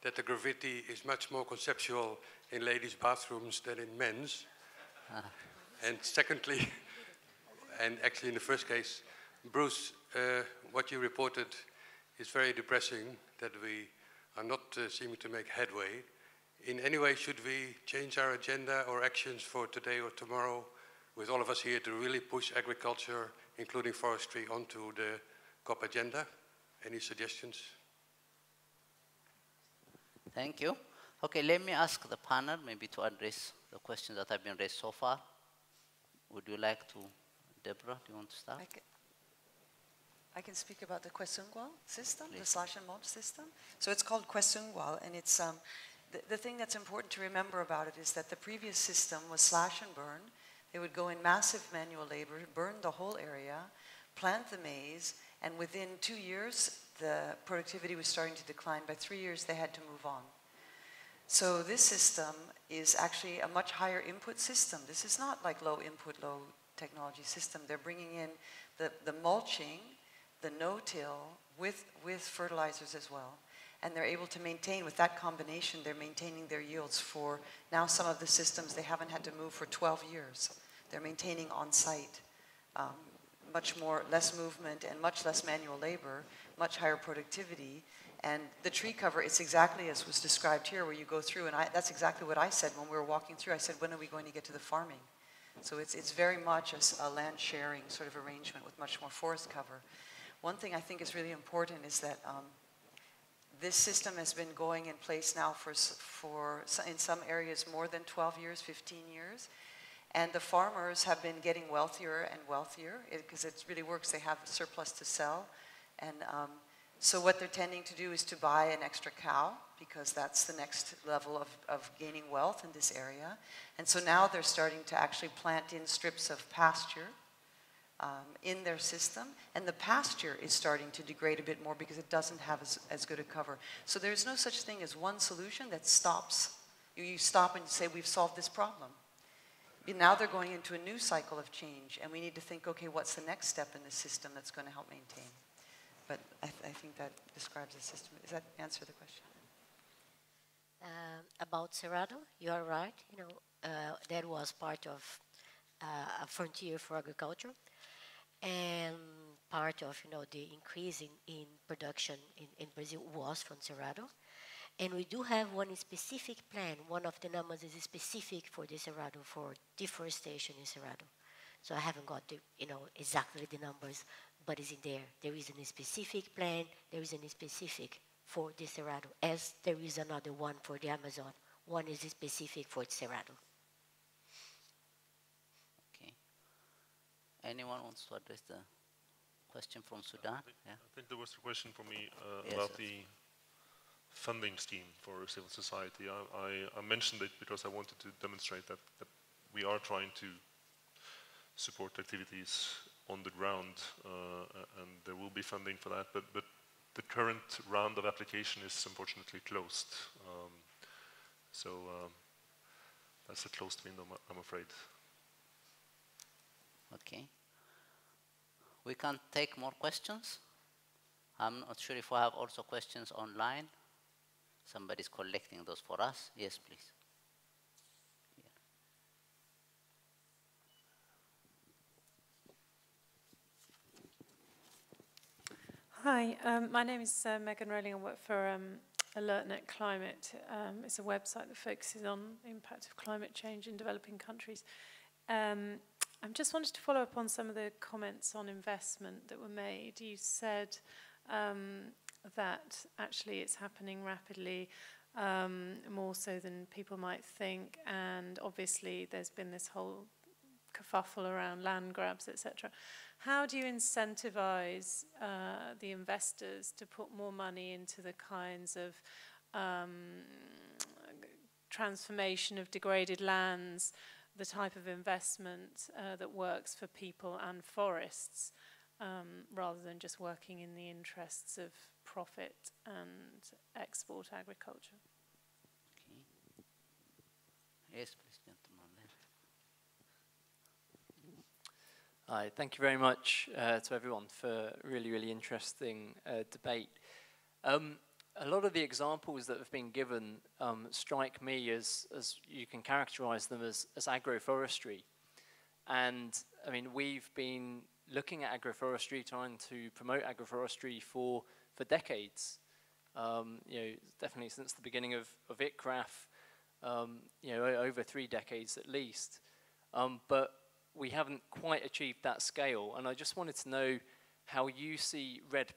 that the graffiti is much more conceptual in ladies' bathrooms than in men's. And secondly, and actually in the first case, Bruce, what you reported is very depressing, that we are not seeming to make headway. In any way, should we change our agenda or actions for today or tomorrow, with all of us here, to really push agriculture, including forestry, onto the COP agenda? Any suggestions? Thank you. Okay, let me ask the panel maybe to address the questions that have been raised so far. Would you like to, Deborah, do you want to start? I can speak about the Kwesungwal system, Please. the slash and mulch system. So it's called Kwesungwal, and it's the thing that's important to remember about it is that the previous system was slash and burn. They would go in massive manual labor, burn the whole area, plant the maize, and within 2 years, the productivity was starting to decline. By 3 years, they had to move on. So this system is actually a much higher input system. This is not like low input, low technology system. They're bringing in the mulching, the no-till, with fertilizers as well. And they're able to maintain, with that combination, they're maintaining their yields for, now some of the systems they haven't had to move for 12 years. They're maintaining on site. Much more, less movement and much less manual labor, much higher productivity. And the tree cover, it's exactly as was described here, where you go through, and that's exactly what I said when we were walking through. I said, when are we going to get to the farming? So it's very much a land sharing sort of arrangement with much more forest cover. One thing I think is really important is that this system has been going in place now for in some areas more than 12 years, 15 years. And the farmers have been getting wealthier and wealthier because it really works. They have surplus to sell. And so what they're tending to do is to buy an extra cow because that's the next level of gaining wealth in this area. And so now they're starting to actually plant in strips of pasture in their system. And the pasture is starting to degrade a bit more because it doesn't have as good a cover. So there's no such thing as one solution that stops You stop and say, we've solved this problem. Now they're going into a new cycle of change, and we need to think, okay, what's the next step in the system that's going to help maintain? But I think that describes the system. Does that answer the question? About Cerrado, you are right. You know, that was part of a frontier for agriculture, and part of, you know, the increase in production in Brazil was from Cerrado. And we do have one specific plan. One of the numbers is specific for the Cerrado, for deforestation in Cerrado. So I haven't got the, you know, exactly the numbers, but it's in there. There is a specific plan. There is a specific for the Cerrado, as there is another one for the Amazon. One is specific for Cerrado. Okay. Anyone wants to address the question from Sudan? I think there was a question for me yes, about the funding scheme for civil society. I mentioned it because I wanted to demonstrate that we are trying to support activities on the ground, and there will be funding for that, but the current round of application is unfortunately closed. So that's a closed window, I'm afraid. Okay. We can take more questions. I'm not sure if we have also questions online. Somebody's collecting those for us. Yes, please. Hi, my name is Megan Rowling. I work for AlertNet Climate. It's a website that focuses on the impact of climate change in developing countries. I just wanted to follow up on some of the comments on investment that were made. You said that actually it's happening rapidly, more so than people might think, and obviously there's been this whole kerfuffle around land grabs, etc. How do you incentivize the investors to put more money into the kinds of transformation of degraded lands, the type of investment that works for people and forests, rather than just working in the interests of profit and export agriculture? Okay. Yes, please, gentlemen. Hi, thank you very much to everyone for really, really interesting debate. A lot of the examples that have been given strike me as you can characterize them as agroforestry. And I mean, we've been looking at agroforestry, trying to promote agroforestry for decades. You know, definitely since the beginning of ICRAF, you know, over 3 decades at least. But we haven't quite achieved that scale, and I just wanted to know how you see REDD+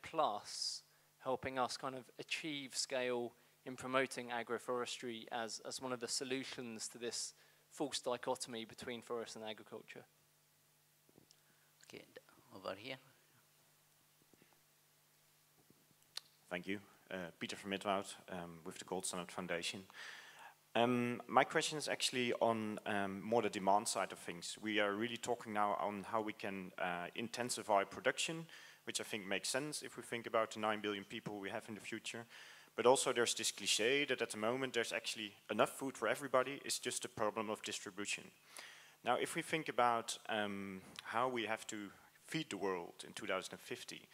helping us kind of achieve scale in promoting agroforestry as one of the solutions to this false dichotomy between forest and agriculture. Okay, over here. Thank you. Peter van Midwoud with the Gold Standard Foundation. My question is actually on more the demand side of things. We are really talking now on how we can intensify production, which I think makes sense if we think about the 9 billion people we have in the future. But also there's this cliche that at the moment there's actually enough food for everybody, it's just a problem of distribution. Now if we think about how we have to feed the world in 2050,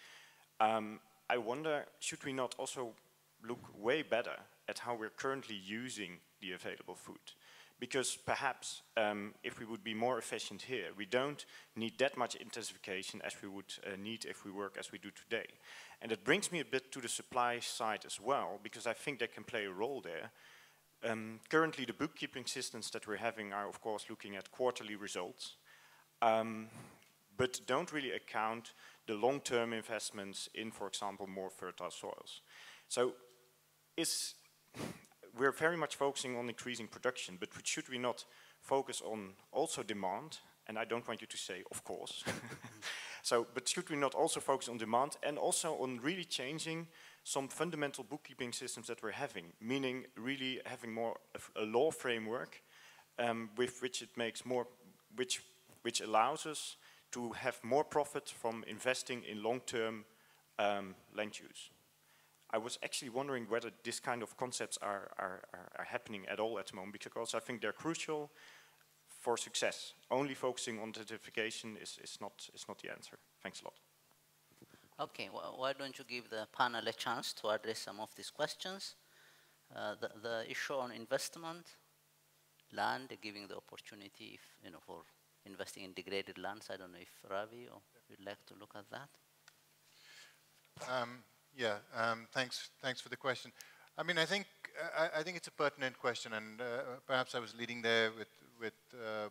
I wonder, should we not also look way better at how we're currently using the available food? Because perhaps if we would be more efficient here, we don't need that much intensification as we would need if we work as we do today. And it brings me a bit to the supply side as well, because I think they can play a role there. Currently the bookkeeping systems that we're having are of course looking at quarterly results, but don't really account the long-term investments in, for example, more fertile soils. So we're very much focusing on increasing production, but should we not focus on also demand? And I don't want you to say, of course. But should we not also focus on demand and also on really changing some fundamental bookkeeping systems that we're having, meaning really having more of a law framework with which it makes more, which allows us to have more profit from investing in long-term land use. I was actually wondering whether this kind of concepts are happening at all at the moment, because I think they're crucial for success. Only focusing on certification is not the answer. Thanks a lot. Okay, well, why don't you give the panel a chance to address some of these questions? The issue on investment, land, giving the opportunity for investing in degraded lands. I don't know if Ravi or you'd like to look at that. Thanks for the question. I mean, I think it's a pertinent question, and perhaps I was leading there with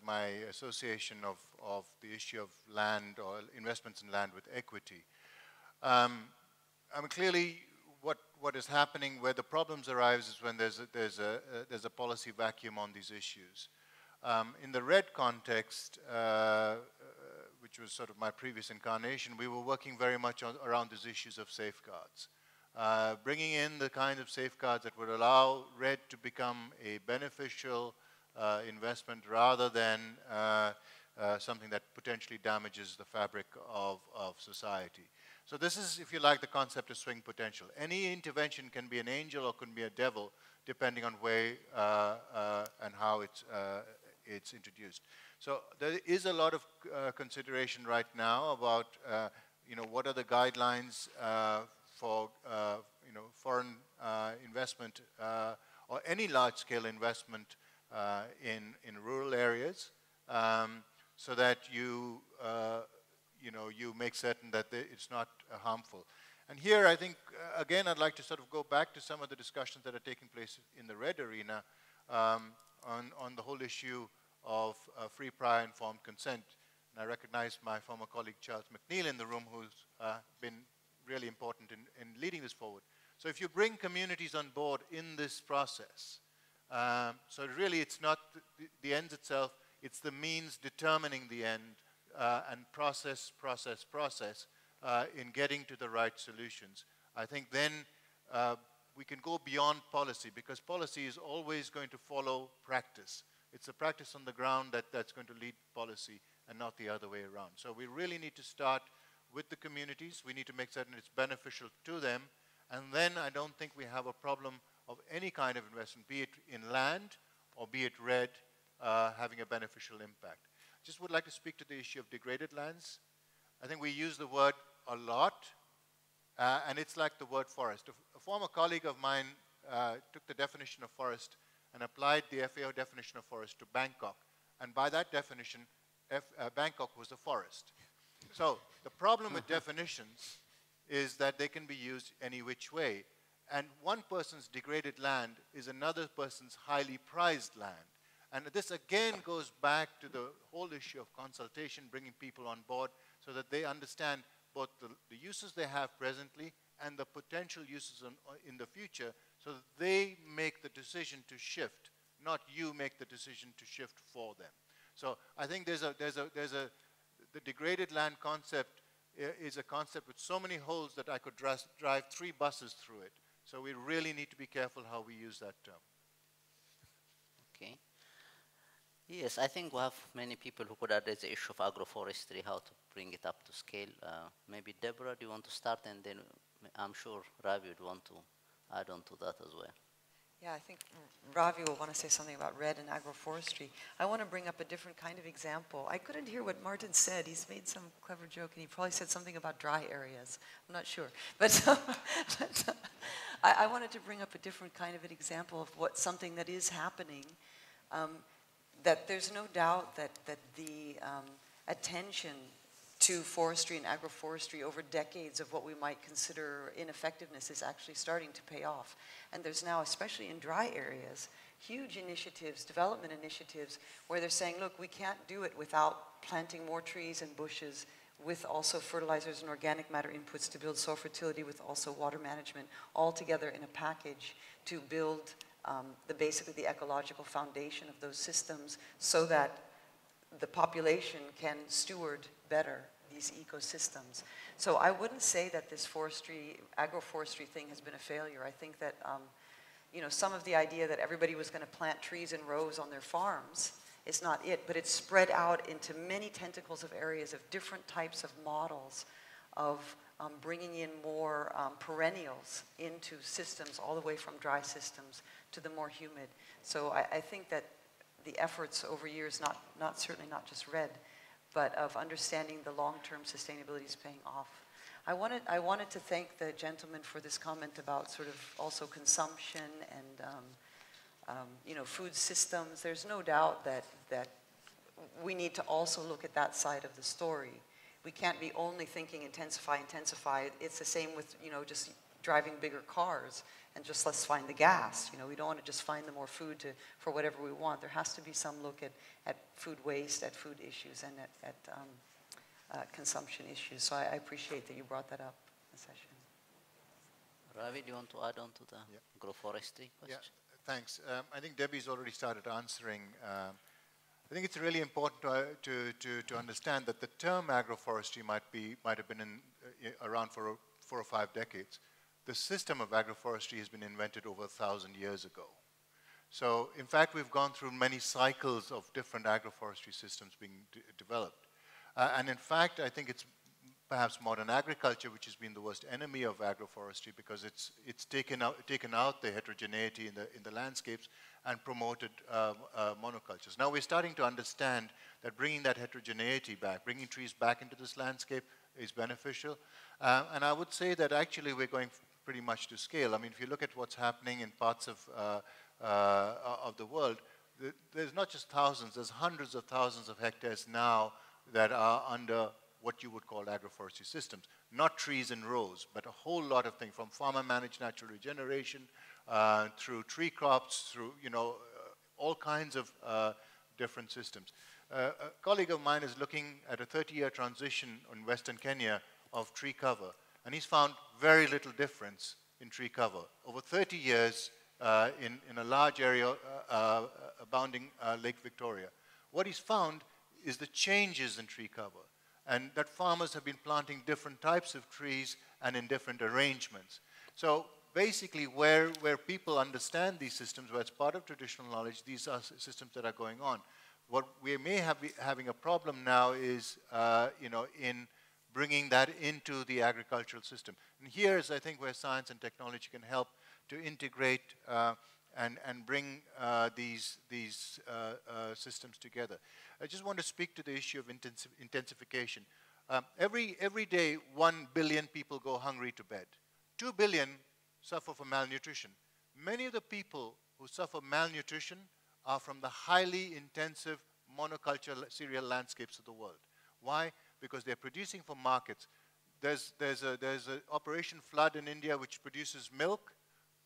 my association of the issue of land or investments in land with equity. I mean, clearly, what is happening, where the problems arise, is when there's a policy vacuum on these issues. In the RED context, which was sort of my previous incarnation, we were working very much around these issues of safeguards. Bringing in the kind of safeguards that would allow RED to become a beneficial investment rather than something that potentially damages the fabric of society. So this is, if you like, the concept of swing potential. Any intervention can be an angel or can be a devil, depending on where and how it's introduced. So there is a lot of consideration right now about, what are the guidelines for, foreign investment or any large-scale investment in rural areas, so that you make certain that it's not harmful. And here, I think, again, I'd like to sort of go back to some of the discussions that are taking place in the RED arena on the whole issue of free, prior, informed consent. And I recognize my former colleague Charles McNeil in the room, who's been really important in leading this forward. So if you bring communities on board in this process, so really it's not the end itself, it's the means determining the end, and process in getting to the right solutions. I think then we can go beyond policy, because policy is always going to follow practice. It's the practice on the ground that's going to lead policy and not the other way around. So we really need to start with the communities. We need to make certain it's beneficial to them. And then I don't think we have a problem of any kind of investment, be it in land or be it RED, having a beneficial impact. Just would like to speak to the issue of degraded lands. I think we use the word a lot, and it's like the word forest. A former colleague of mine took the definition of forest and applied the FAO definition of forest to Bangkok. And by that definition, Bangkok was a forest. So the problem with definitions is that they can be used any which way. And one person's degraded land is another person's highly prized land. And this again goes back to the whole issue of consultation, bringing people on board so that they understand both the uses they have presently and the potential uses in the future, so that they make the decision to shift, not you make the decision to shift for them. So I think the degraded land concept is a concept with so many holes that I could drive 3 buses through it. So we really need to be careful how we use that term. Okay. Yes, I think we have many people who could address the issue of agroforestry, how to bring it up to scale. Maybe Deborah, do you want to start? And then I'm sure Ravi would want to add on to that as well. Yeah, I think Ravi will want to say something about RED and agroforestry. I want to bring up a different kind of example. I couldn't hear what Martin said. He's made some clever joke, and he probably said something about dry areas. I'm not sure. But I wanted to bring up a different kind of an example of something that is happening, that there's no doubt that the attention to forestry and agroforestry over decades of what we might consider ineffectiveness is actually starting to pay off. And there's now, especially in dry areas, huge initiatives, development initiatives, where they're saying, look, we can't do it without planting more trees and bushes, with also fertilizers and organic matter inputs to build soil fertility, with also water management, all together in a package to build basically the ecological foundation of those systems, so that the population can steward better these ecosystems. So I wouldn't say that this agroforestry thing has been a failure. I think that, some of the idea that everybody was going to plant trees in rows on their farms is not it, but it's spread out into many tentacles of areas of different types of models of bringing in more perennials into systems, all the way from dry systems to the more humid. So I think that the efforts over years, certainly not just RED, but of understanding the long-term sustainability is paying off. I wanted to thank the gentleman for this comment about sort of also consumption and you know, food systems. There's no doubt that we need to also look at that side of the story. We can't be only thinking intensify. It's the same with, you know, just driving bigger cars and just let's find the gas. You know, we don't want to just find the more food for whatever we want. There has to be some look at food waste, at food issues, and at consumption issues. So I appreciate that you brought that up in the session. Ravi, do you want to add on to the agroforestry question? Yeah, thanks. I think Debbie's already started answering. I think it's really important to understand that the term agroforestry might have been around for 4 or 5 decades. The system of agroforestry has been invented over 1,000 years ago. So, in fact, we've gone through many cycles of different agroforestry systems being developed. And in fact, I think it's perhaps modern agriculture which has been the worst enemy of agroforestry, because it's taken out the heterogeneity in the landscapes and promoted monocultures. Now we're starting to understand that bringing that heterogeneity back, bringing trees back into this landscape is beneficial. And I would say that actually we're going pretty much to scale. I mean, if you look at what's happening in parts of the world, there's not just thousands, there's hundreds of thousands of hectares now that are under what you would call agroforestry systems. Not trees in rows, but a whole lot of things, from farmer-managed natural regeneration, through tree crops, through, you know, all kinds of different systems. A colleague of mine is looking at a 30-year transition in Western Kenya of tree cover, and he's found very little difference in tree cover. Over 30 years in a large area abounding Lake Victoria. What he's found is the changes in tree cover, and that farmers have been planting different types of trees and in different arrangements. So basically where people understand these systems, where it's part of traditional knowledge, these are systems that are going on. What we may be having a problem now is, you know, in bringing that into the agricultural system. And here's, I think, where science and technology can help to integrate and bring these systems together. I just want to speak to the issue of intensification. Every day, 1 billion people go hungry to bed. 2 billion suffer from malnutrition. Many of the people who suffer malnutrition are from the highly intensive monoculture cereal landscapes of the world. Why? Because they're producing for markets. There's an Operation Flood in India which produces milk.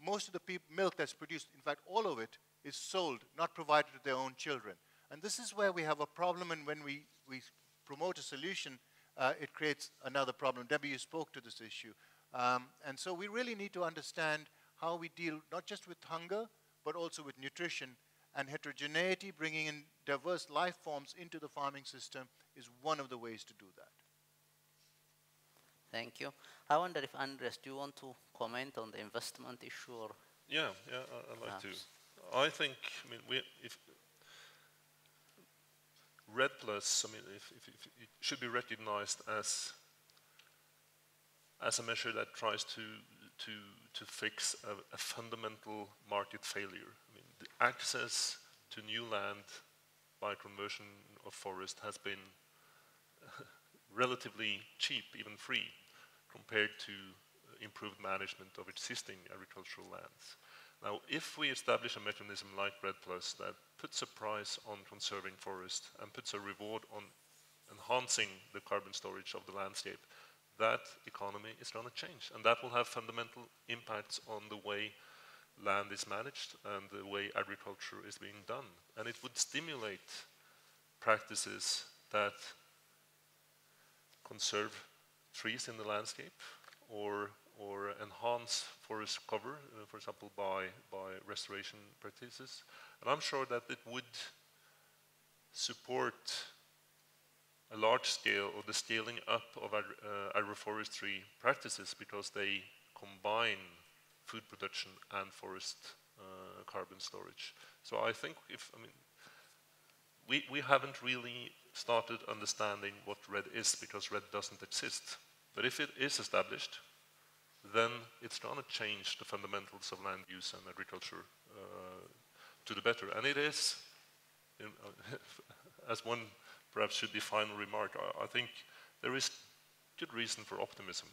Most of the milk that's produced, in fact all of it, is sold, not provided to their own children. And this is where we have a problem, and when we promote a solution, it creates another problem. Debbie, you spoke to this issue. And so we really need to understand how we deal not just with hunger, but also with nutrition. And heterogeneity, bringing in diverse life forms into the farming system, is one of the ways to do that. Thank you. I wonder if, Andres, do you want to comment on the investment issue? Or yeah, I'd like to. I think, I mean, if RED Plus, I mean, if it should be recognized as a measure that tries to fix a fundamental market failure. I mean, the access to new land by conversion of forest has been relatively cheap, even free, compared to improved management of existing agricultural lands. Now, if we establish a mechanism like RED Plus that puts a price on conserving forest and puts a reward on enhancing the carbon storage of the landscape, that economy is going to change. And that will have fundamental impacts on the way land is managed and the way agriculture is being done. And it would stimulate practices that conserve trees in the landscape or enhance forest cover, for example, by restoration practices. And I'm sure that it would support a large scale, or the scaling up of agroforestry practices, because they combine food production and forest carbon storage. So I think we haven't really started understanding what RED is, because RED doesn't exist. But if it is established, then it's going to change the fundamentals of land use and agriculture to the better. And it is, as one perhaps should be final remark, I think there is good reason for optimism,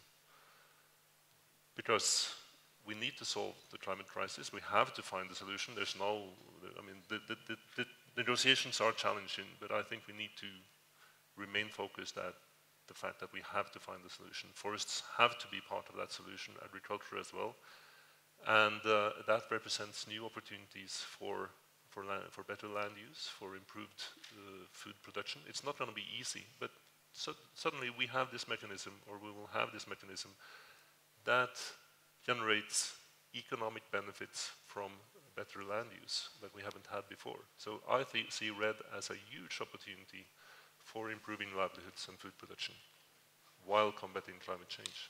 because we need to solve the climate crisis. We have to find a solution. There's no, I mean, the negotiations are challenging, but I think we need to remain focused at the fact that we have to find a solution. Forests have to be part of that solution, agriculture as well. And that represents new opportunities for better land use, for improved food production. It's not going to be easy, but suddenly we have this mechanism, or we will have this mechanism that generates economic benefits from better land use that we haven't had before. So I see RED as a huge opportunity for improving livelihoods and food production while combating climate change.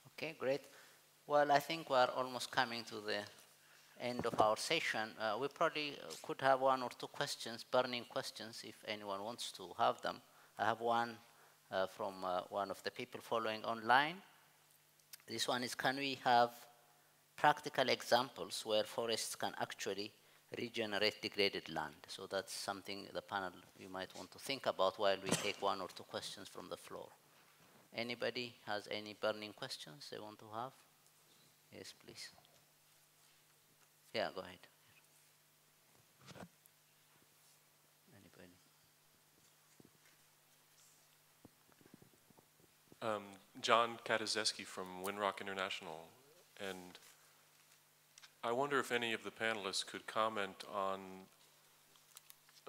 Okay, great. Well, I think we are almost coming to the end of our session. We probably could have one or two questions, burning questions, if anyone wants to have them. I have one from one of the people following online. This one is, can we have practical examples where forests can actually regenerate degraded land? So that's something the panel you might want to think about while we take one or two questions from the floor. Anybody has any burning questions they want to have? Yes, please. Yeah, go ahead. Anybody? John Katazeski from Windrock International, and I wonder if any of the panelists could comment on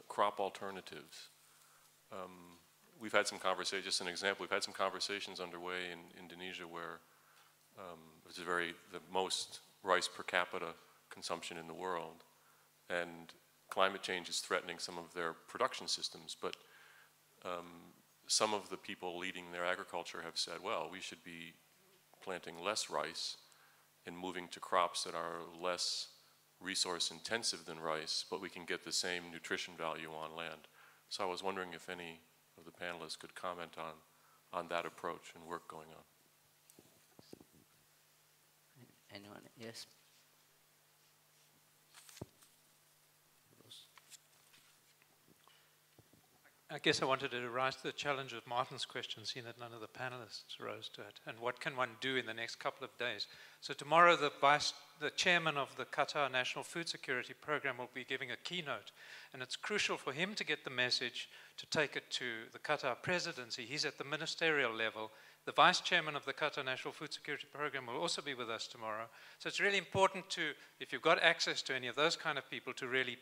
crop alternatives. We've had some conversations, just an example, we've had some conversations underway in Indonesia where it's the most rice per capita consumption in the world, and climate change is threatening some of their production systems, but some of the people leading their agriculture have said, well, we should be planting less rice and moving to crops that are less resource intensive than rice, but we can get the same nutrition value on land. So I was wondering if any of the panelists could comment on that approach and work going on. Anyone? Yes. I guess I wanted to rise to the challenge of Martin's question, seeing that none of the panelists rose to it. And what can one do in the next couple of days? So tomorrow, the chairman of the Qatar National Food Security Program will be giving a keynote. And it's crucial for him to get the message, to take it to the Qatar presidency. He's at the ministerial level. The vice chairman of the Qatar National Food Security Program will also be with us tomorrow. So it's really important to, if you've got access to any of those kind of people, to really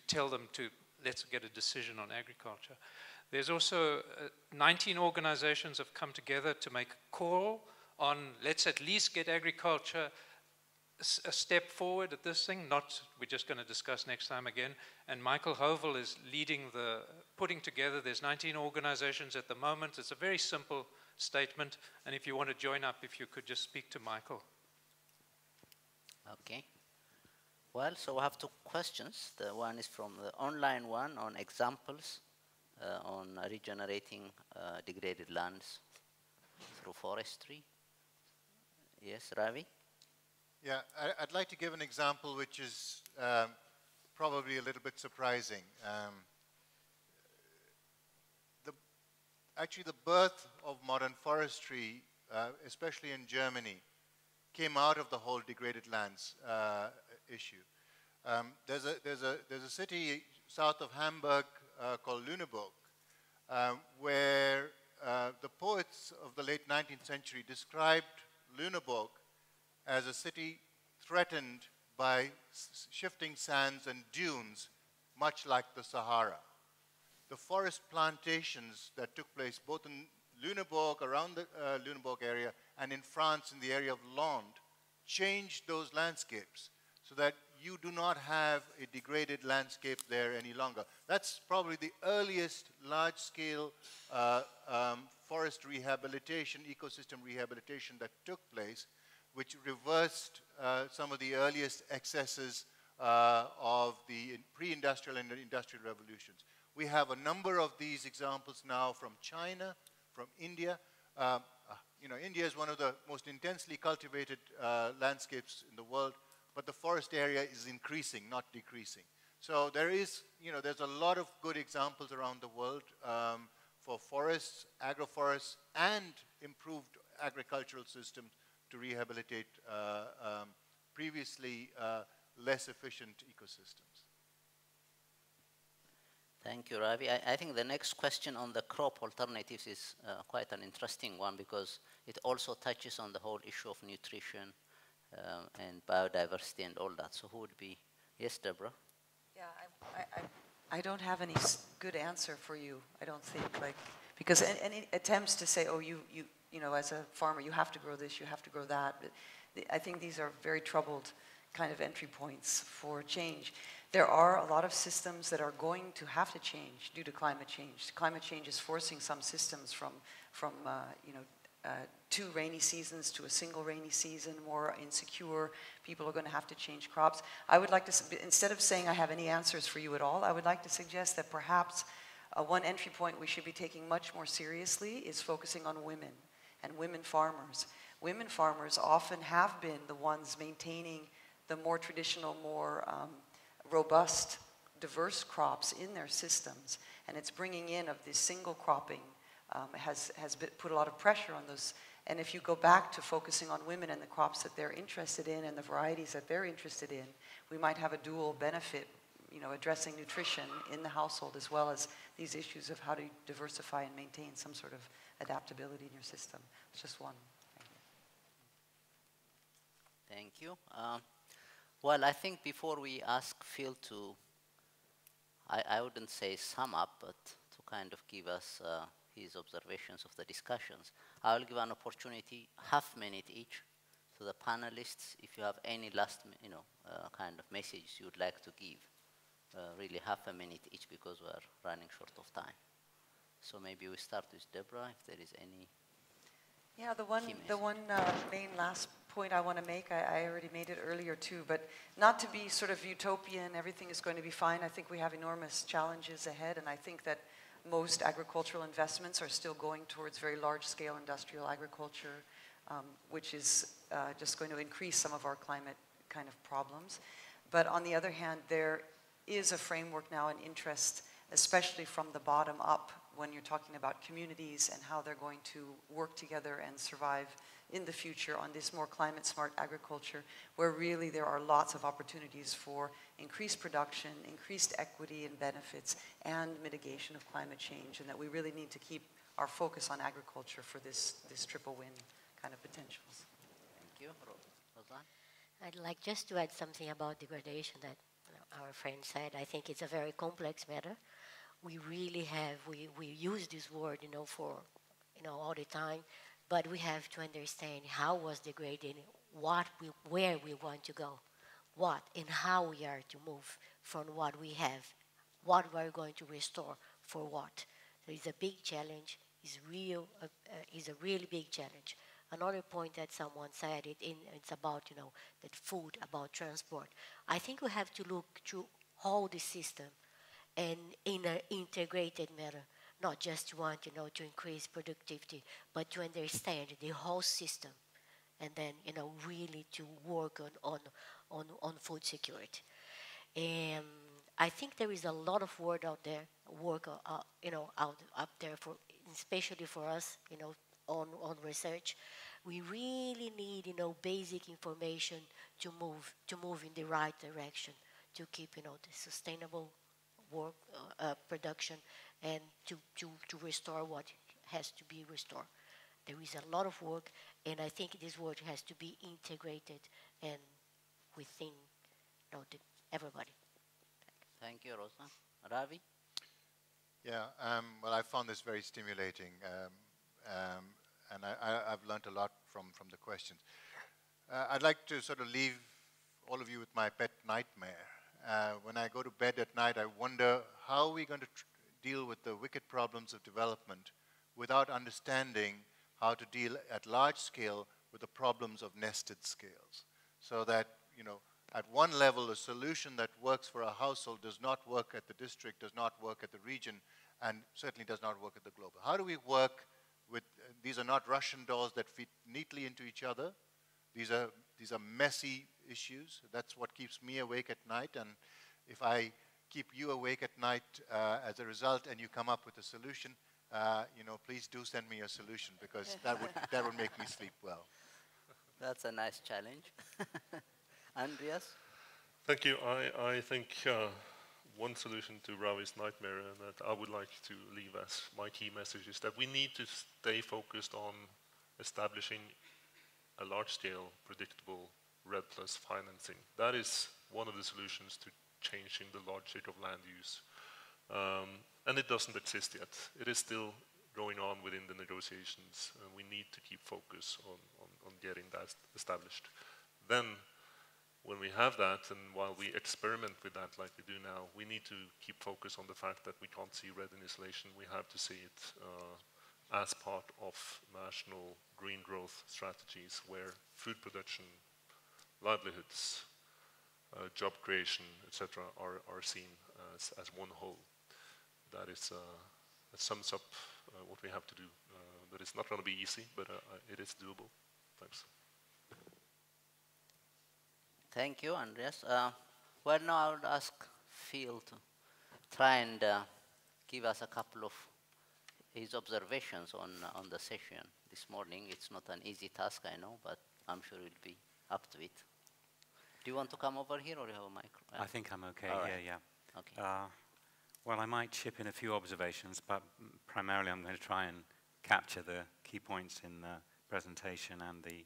tell them to, let's get a decision on agriculture. There's also 19 organizations have come together to make a call on, let's at least get agriculture a step forward at this thing, not we're just going to discuss next time again. And Michael Hovel is leading the putting together, there's 19 organizations at the moment. It's a very simple statement, and if you want to join up, if you could just speak to Michael. Okay. Well, so we have two questions. The one is from the online one on examples on regenerating degraded lands through forestry. Yes, Ravi? Yeah, I'd like to give an example which is probably a little bit surprising. Actually, the birth of modern forestry, especially in Germany, came out of the whole degraded lands issue. There's a city south of Hamburg called Lüneburg, where the poets of the late 19th century described Lüneburg as a city threatened by shifting sands and dunes, much like the Sahara. The forest plantations that took place both in Lüneburg, around the Lüneburg area, and in France in the area of Landes, changed those landscapes so that you do not have a degraded landscape there any longer. That's probably the earliest large-scale forest rehabilitation, ecosystem rehabilitation that took place, which reversed some of the earliest excesses of the pre-industrial and industrial revolutions. We have a number of these examples now from China, from India. You know, India is one of the most intensely cultivated landscapes in the world, but the forest area is increasing, not decreasing. So there is, you know, there's a lot of good examples around the world for forests, agroforests, and improved agricultural systems to rehabilitate previously less efficient ecosystems. Thank you, Ravi. I think the next question on the crop alternatives is quite an interesting one because it also touches on the whole issue of nutrition and biodiversity and all that. So who would be? Yes, Deborah? Yeah, I don't have any good answer for you, I don't think, like, because any attempts to say, oh, you know, as a farmer, you have to grow this, you have to grow that, I think these are very troubled kind of entry points for change. There are a lot of systems that are going to have to change due to climate change. Climate change is forcing some systems from you know, 2 rainy seasons to a single rainy season, more insecure. People are going to have to change crops. I would like to, instead of saying I have any answers for you at all, I would like to suggest that perhaps one entry point we should be taking much more seriously is focusing on women and women farmers. Women farmers often have been the ones maintaining the more traditional, more robust, diverse crops in their systems, and it's bringing in of this single cropping has put a lot of pressure on those. And if you go back to focusing on women and the crops that they're interested in and the varieties that they're interested in, we might have a dual benefit, you know, addressing nutrition in the household as well as these issues of how to diversify and maintain some sort of adaptability in your system. It's just one. Thank you. Well, I think before we ask Phil to, I wouldn't say sum up, but to kind of give us his observations of the discussions, I will give an opportunity, half-minute each, to the panelists. If you have any last, you know, kind of message you would like to give, really half a minute each because we are running short of time. So maybe we start with Deborah, if there is any. Yeah, the one main last point I want to make, I already made it earlier too, but not to be sort of utopian, everything is going to be fine. I think we have enormous challenges ahead, and I think that most agricultural investments are still going towards very large-scale industrial agriculture, which is just going to increase some of our climate kind of problems. But on the other hand, there is a framework now and interest, especially from the bottom up, when you're talking about communities and how they're going to work together and survive in the future on this more climate-smart agriculture, where really there are lots of opportunities for increased production, increased equity and benefits, and mitigation of climate change, and that we really need to keep our focus on agriculture for this triple win kind of potentials. Thank you. Rosanne? I'd like just to add something about degradation that our friend said. I think it's a very complex matter. We really have, we use this word, you know, for, you know, all the time, but we have to understand how was degrading, where we want to go, what and how we are to move from what we have, what we're going to restore for what. So it's a big challenge, it's a really big challenge. Another point that someone said, it's about, you know, that food, about transport. I think we have to look through all the system and in an integrated manner, not just want, you know, to increase productivity, but to understand the whole system, and then, you know, really to work on food security. And I think there is a lot of work out there, you know, up there for, especially for us, you know, on research. We really need, you know, basic information to move in the right direction, to keep, you know, the sustainable work, production, and to restore what has to be restored. There is a lot of work, and I think this work has to be integrated and within, you know, everybody. Thank you, Rosa. Ravi? Yeah, well, I found this very stimulating, and I've learned a lot from the questions. I'd like to sort of leave all of you with my pet nightmare. When I go to bed at night, I wonder how are we going to deal with the wicked problems of development without understanding how to deal at large scale with the problems of nested scales. So that, you know, at one level, a solution that works for a household does not work at the district, does not work at the region, and certainly does not work at the global. How do we work these are not Russian dolls that fit neatly into each other. These are messy issues. That's what keeps me awake at night. And if I keep you awake at night as a result, and you come up with a solution, please do send me a solution, because that would make me sleep well. That's a nice challenge. Andreas? Thank you. I think one solution to Ravi's nightmare that I would like to leave as my key message is that we need to stay focused on establishing a large-scale, predictable REDD+ financing. That is one of the solutions to changing the logic of land use. And it doesn't exist yet. It is still going on within the negotiations, and we need to keep focus on getting that established. Then, when we have that, and while we experiment with that like we do now, we need to keep focus on the fact that we can't see REDD in isolation. We have to see it as part of national green growth strategies where food production, livelihoods, job creation, etc., are seen as one whole. That sums up what we have to do. But it's not going to be easy, but it is doable. Thanks. Thank you, Andreas. Well, now I would ask Phil to try and give us a couple of his observations on the session this morning. It's not an easy task, I know, but I'm sure he'll be up to it. Do you want to come over here, or you have a micro? I think I'm okay All here, right. yeah. Okay. Well, I might chip in a few observations, but primarily I'm going to try and capture the key points in the presentation and the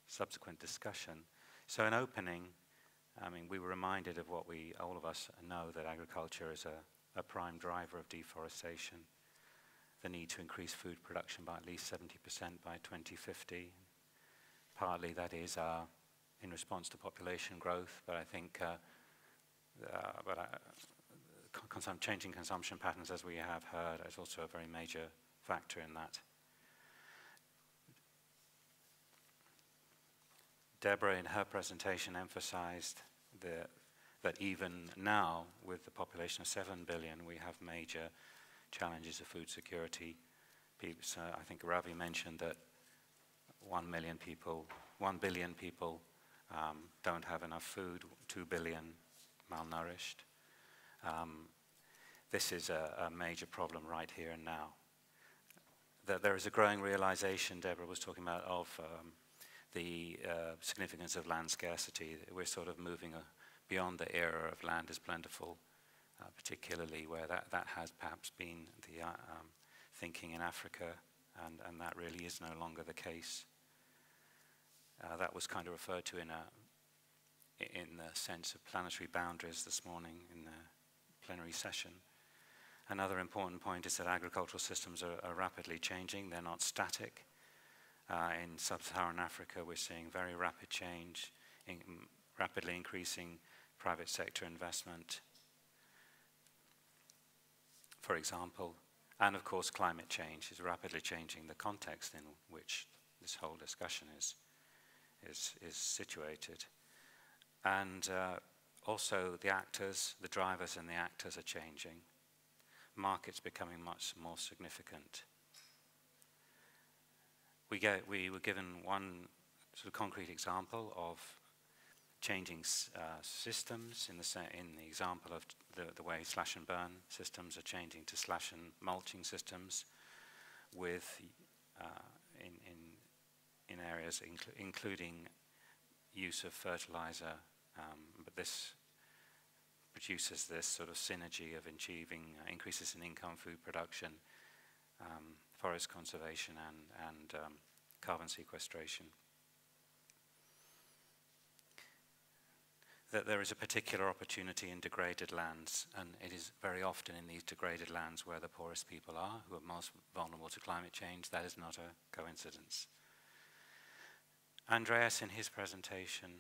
subsequent discussion. So in opening, I mean, we were reminded of what all of us know, that agriculture is a prime driver of deforestation, the need to increase food production by at least 70% by 2050. Partly that is in response to population growth, but I think changing consumption patterns, as we have heard, is also a very major factor in that. Deborah, in her presentation, emphasized that even now, with the population of 7 billion, we have major challenges of food security. So I think Ravi mentioned that 1 billion people don't have enough food, 2 billion malnourished. This is a major problem right here and now. That there is a growing realization, Deborah was talking about, of the significance of land scarcity. We're sort of moving beyond the era of land is plentiful, particularly where that has perhaps been the thinking in Africa, and that really is no longer the case. That was kind of referred to in the sense of planetary boundaries this morning in the plenary session. Another important point is that agricultural systems are rapidly changing. They're not static. In sub-Saharan Africa, we're seeing very rapid change, rapidly increasing private sector investment, for example. And of course, climate change is rapidly changing the context in which this whole discussion is situated. And also the actors, the drivers and the actors are changing. Markets becoming much more significant. We were given one sort of concrete example of changing systems in the example of the way slash and burn systems are changing to slash and mulching systems, with in areas including use of fertilizer, but this produces this sort of synergy of achieving increases in income, food production, forest conservation, and carbon sequestration. That there is a particular opportunity in degraded lands, and it is very often in these degraded lands where the poorest people are, who are most vulnerable to climate change. That is not a coincidence. Andreas, in his presentation,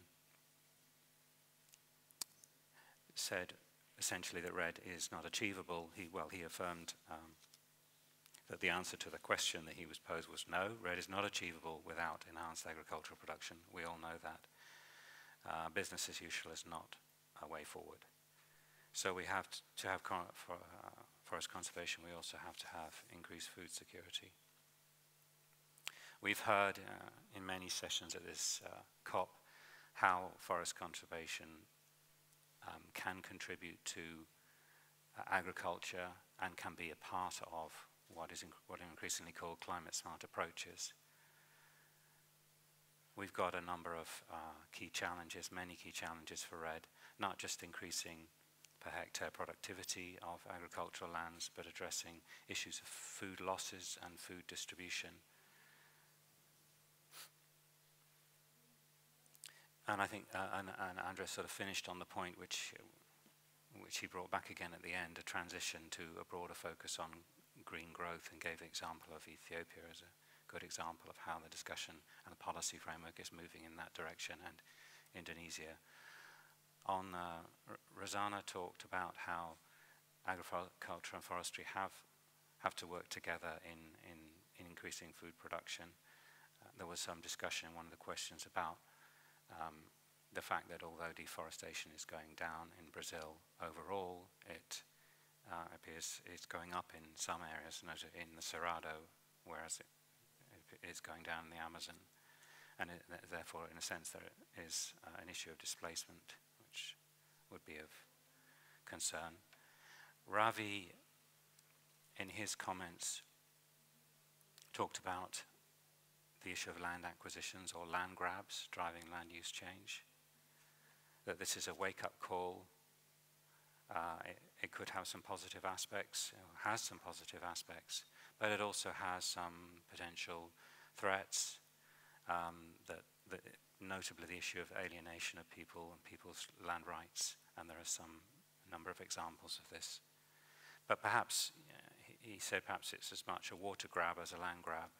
said essentially that REDD is not achievable. He affirmed that the answer to the question that he was posed was no, REDD is not achievable without enhanced agricultural production. We all know that. Business as usual is not a way forward. So we have to have forest conservation. We also have to have increased food security. We've heard in many sessions at this COP how forest conservation can contribute to agriculture and can be a part of what are increasingly called climate smart approaches. We've got a number of key challenges, many key challenges for REDD, not just increasing per hectare productivity of agricultural lands, but addressing issues of food losses and food distribution. And I think, and Andres sort of finished on the point which he brought back again at the end, a transition to a broader focus on green growth, and gave the example of Ethiopia as a good example of how the discussion and the policy framework is moving in that direction, and Indonesia. Rosanna talked about how agriculture and forestry have to work together in increasing food production. There was some discussion in one of the questions about the fact that although deforestation is going down in Brazil overall, it appears it's going up in some areas, in the Cerrado, whereas it is going down in the Amazon. And therefore, in a sense, there is an issue of displacement, which would be of concern. Ravi, in his comments, talked about the issue of land acquisitions or land grabs driving land use change, that this is a wake-up call. It could have some positive aspects, has some positive aspects, but it also has some potential threats, that notably the issue of alienation of people and people's land rights, and there are a number of examples of this. But perhaps, he said perhaps it's as much a water grab as a land grab.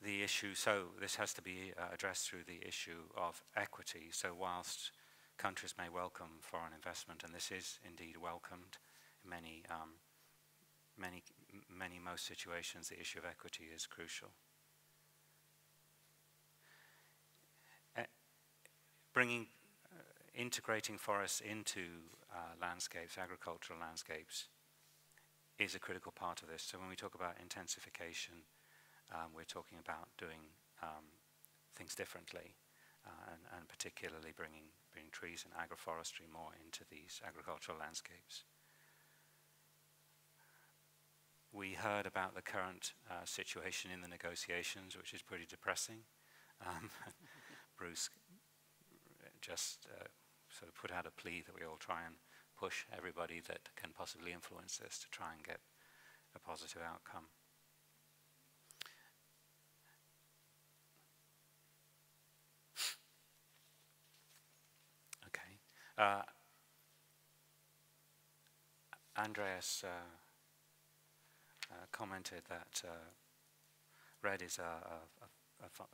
The issue, so this has to be addressed through the issue of equity. So whilst countries may welcome foreign investment, and this is indeed welcomed in most situations, the issue of equity is crucial. Integrating forests into landscapes, agricultural landscapes, is a critical part of this. So when we talk about intensification, we're talking about doing things differently, and particularly bringing trees and agroforestry more into these agricultural landscapes. We heard about the current situation in the negotiations, which is pretty depressing. Bruce just sort of put out a plea that we all try and push everybody that can possibly influence this to try and get a positive outcome. Andreas commented that REDD is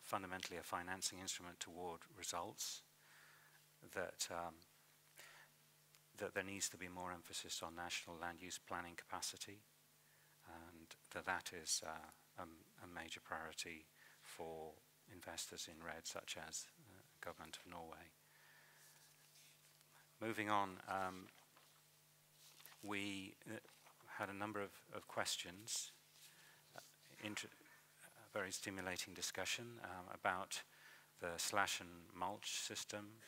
fundamentally a financing instrument toward results, that there needs to be more emphasis on national land use planning capacity, and that is a major priority for investors in REDD, such as the government of Norway. Moving on, we had a number of questions, very stimulating discussion about the slash and mulch system,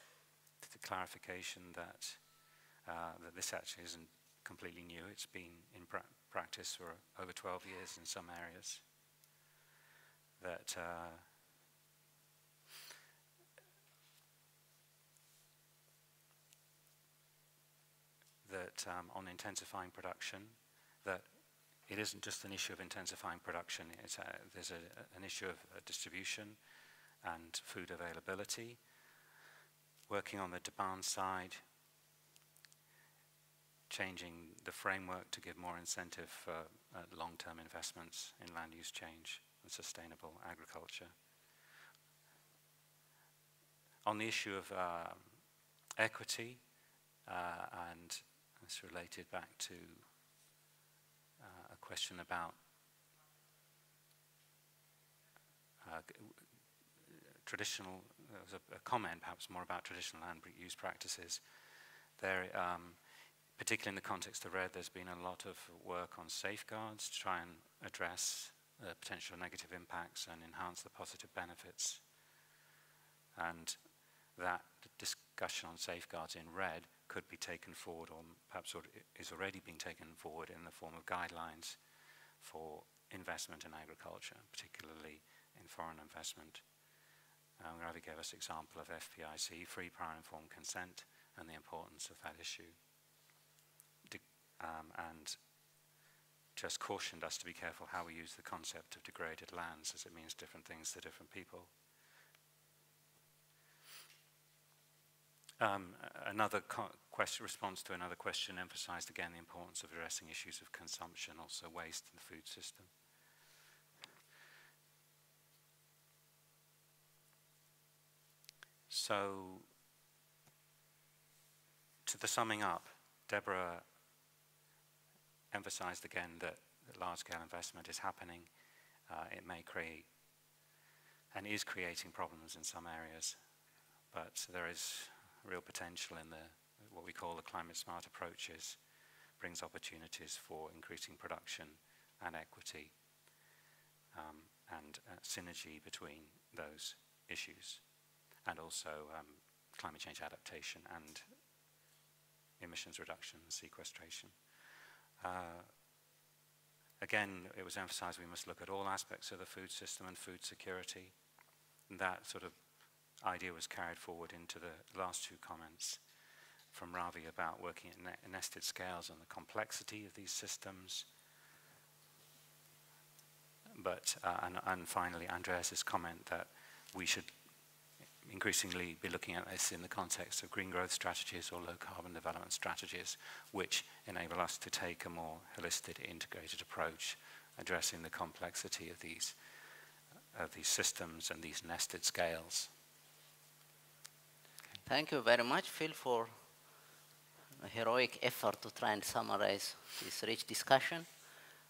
the clarification that this actually isn't completely new. It's been in practice for over 12 years in some areas. That on intensifying production, that it isn't just an issue of intensifying production, there's an issue of distribution and food availability, working on the demand side, changing the framework to give more incentive for long-term investments in land use change and sustainable agriculture. On the issue of equity, and it's related back to a question about traditional, there was a comment perhaps more about traditional land use practices. There, particularly in the context of RED, there's been a lot of work on safeguards to try and address potential negative impacts and enhance the positive benefits. And that discussion on safeguards in RED could be taken forward, or perhaps is already being taken forward in the form of guidelines for investment in agriculture, particularly in foreign investment. Ravi gave us an example of FPIC, free prior informed consent, and the importance of that issue. And just cautioned us to be careful how we use the concept of degraded lands, as it means different things to different people. Another response to another question emphasized again the importance of addressing issues of consumption, also waste in the food system. So, to the summing up, Deborah emphasized again that large-scale investment is happening. It may create and is creating problems in some areas, but there is real potential in what we call the climate-smart approaches, brings opportunities for increasing production and equity and synergy between those issues, and also climate change adaptation and emissions reduction and sequestration. Again, it was emphasized we must look at all aspects of the food system and food security. And that sort of idea was carried forward into the last two comments from Ravi about working at nested scales and the complexity of these systems. But, and finally, Andreas's comment that we should increasingly be looking at this in the context of green growth strategies or low carbon development strategies, which enable us to take a more holistic, integrated approach, addressing the complexity of these systems and these nested scales. Okay. Thank you very much, Phil, for a heroic effort to try and summarize this rich discussion.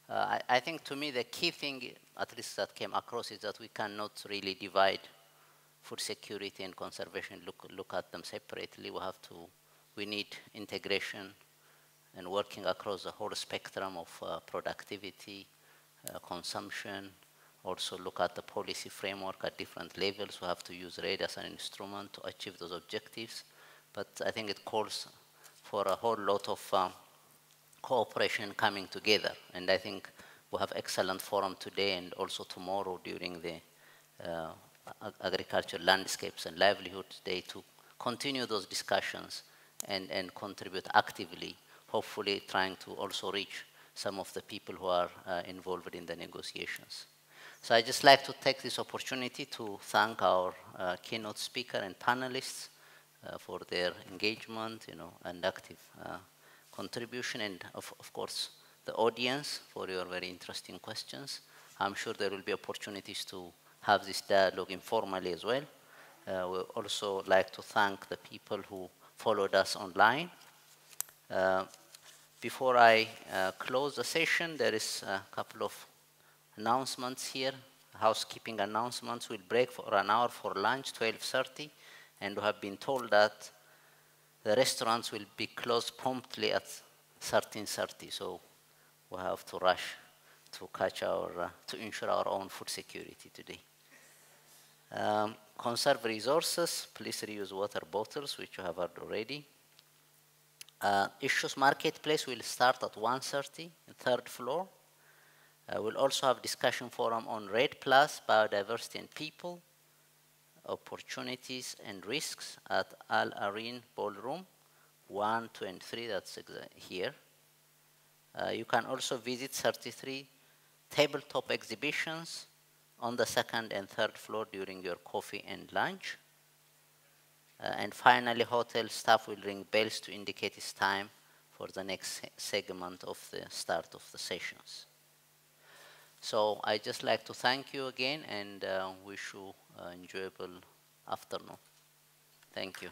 I think to me the key thing, at least that came across, is that we cannot really divide food security and conservation, look at them separately. We need integration and working across the whole spectrum of productivity, consumption, also look at the policy framework at different levels. We have to use RED as an instrument to achieve those objectives. But I think it calls for a whole lot of cooperation coming together. And I think we have excellent forum today and also tomorrow during the Agriculture Landscapes and Livelihoods Day to continue those discussions and contribute actively, hopefully trying to also reach some of the people who are involved in the negotiations. So I'd just like to take this opportunity to thank our keynote speaker and panelists for their engagement, and active contribution, and of course the audience for your very interesting questions. I'm sure there will be opportunities to have this dialogue informally as well. We also like to thank the people who followed us online. Before I close the session, there is a couple of announcements here, housekeeping announcements. We'll break for an hour for lunch, 12:30, and we have been told that the restaurants will be closed promptly at 13:30, so we have to rush to catch to ensure our own food security today. Conserve resources, please reuse water bottles, which you have heard already. Issues Marketplace will start at 1:30, third floor. We'll also have discussion forum on RED+, biodiversity and people, opportunities and risks at Al Arin Ballroom, 1, 2, and 3, that's here. You can also visit 33 tabletop exhibitions on the second and third floor during your coffee and lunch. And finally, hotel staff will ring bells to indicate it's time for the next segment of the start of the sessions. So I'd just like to thank you again and wish you an enjoyable afternoon. Thank you.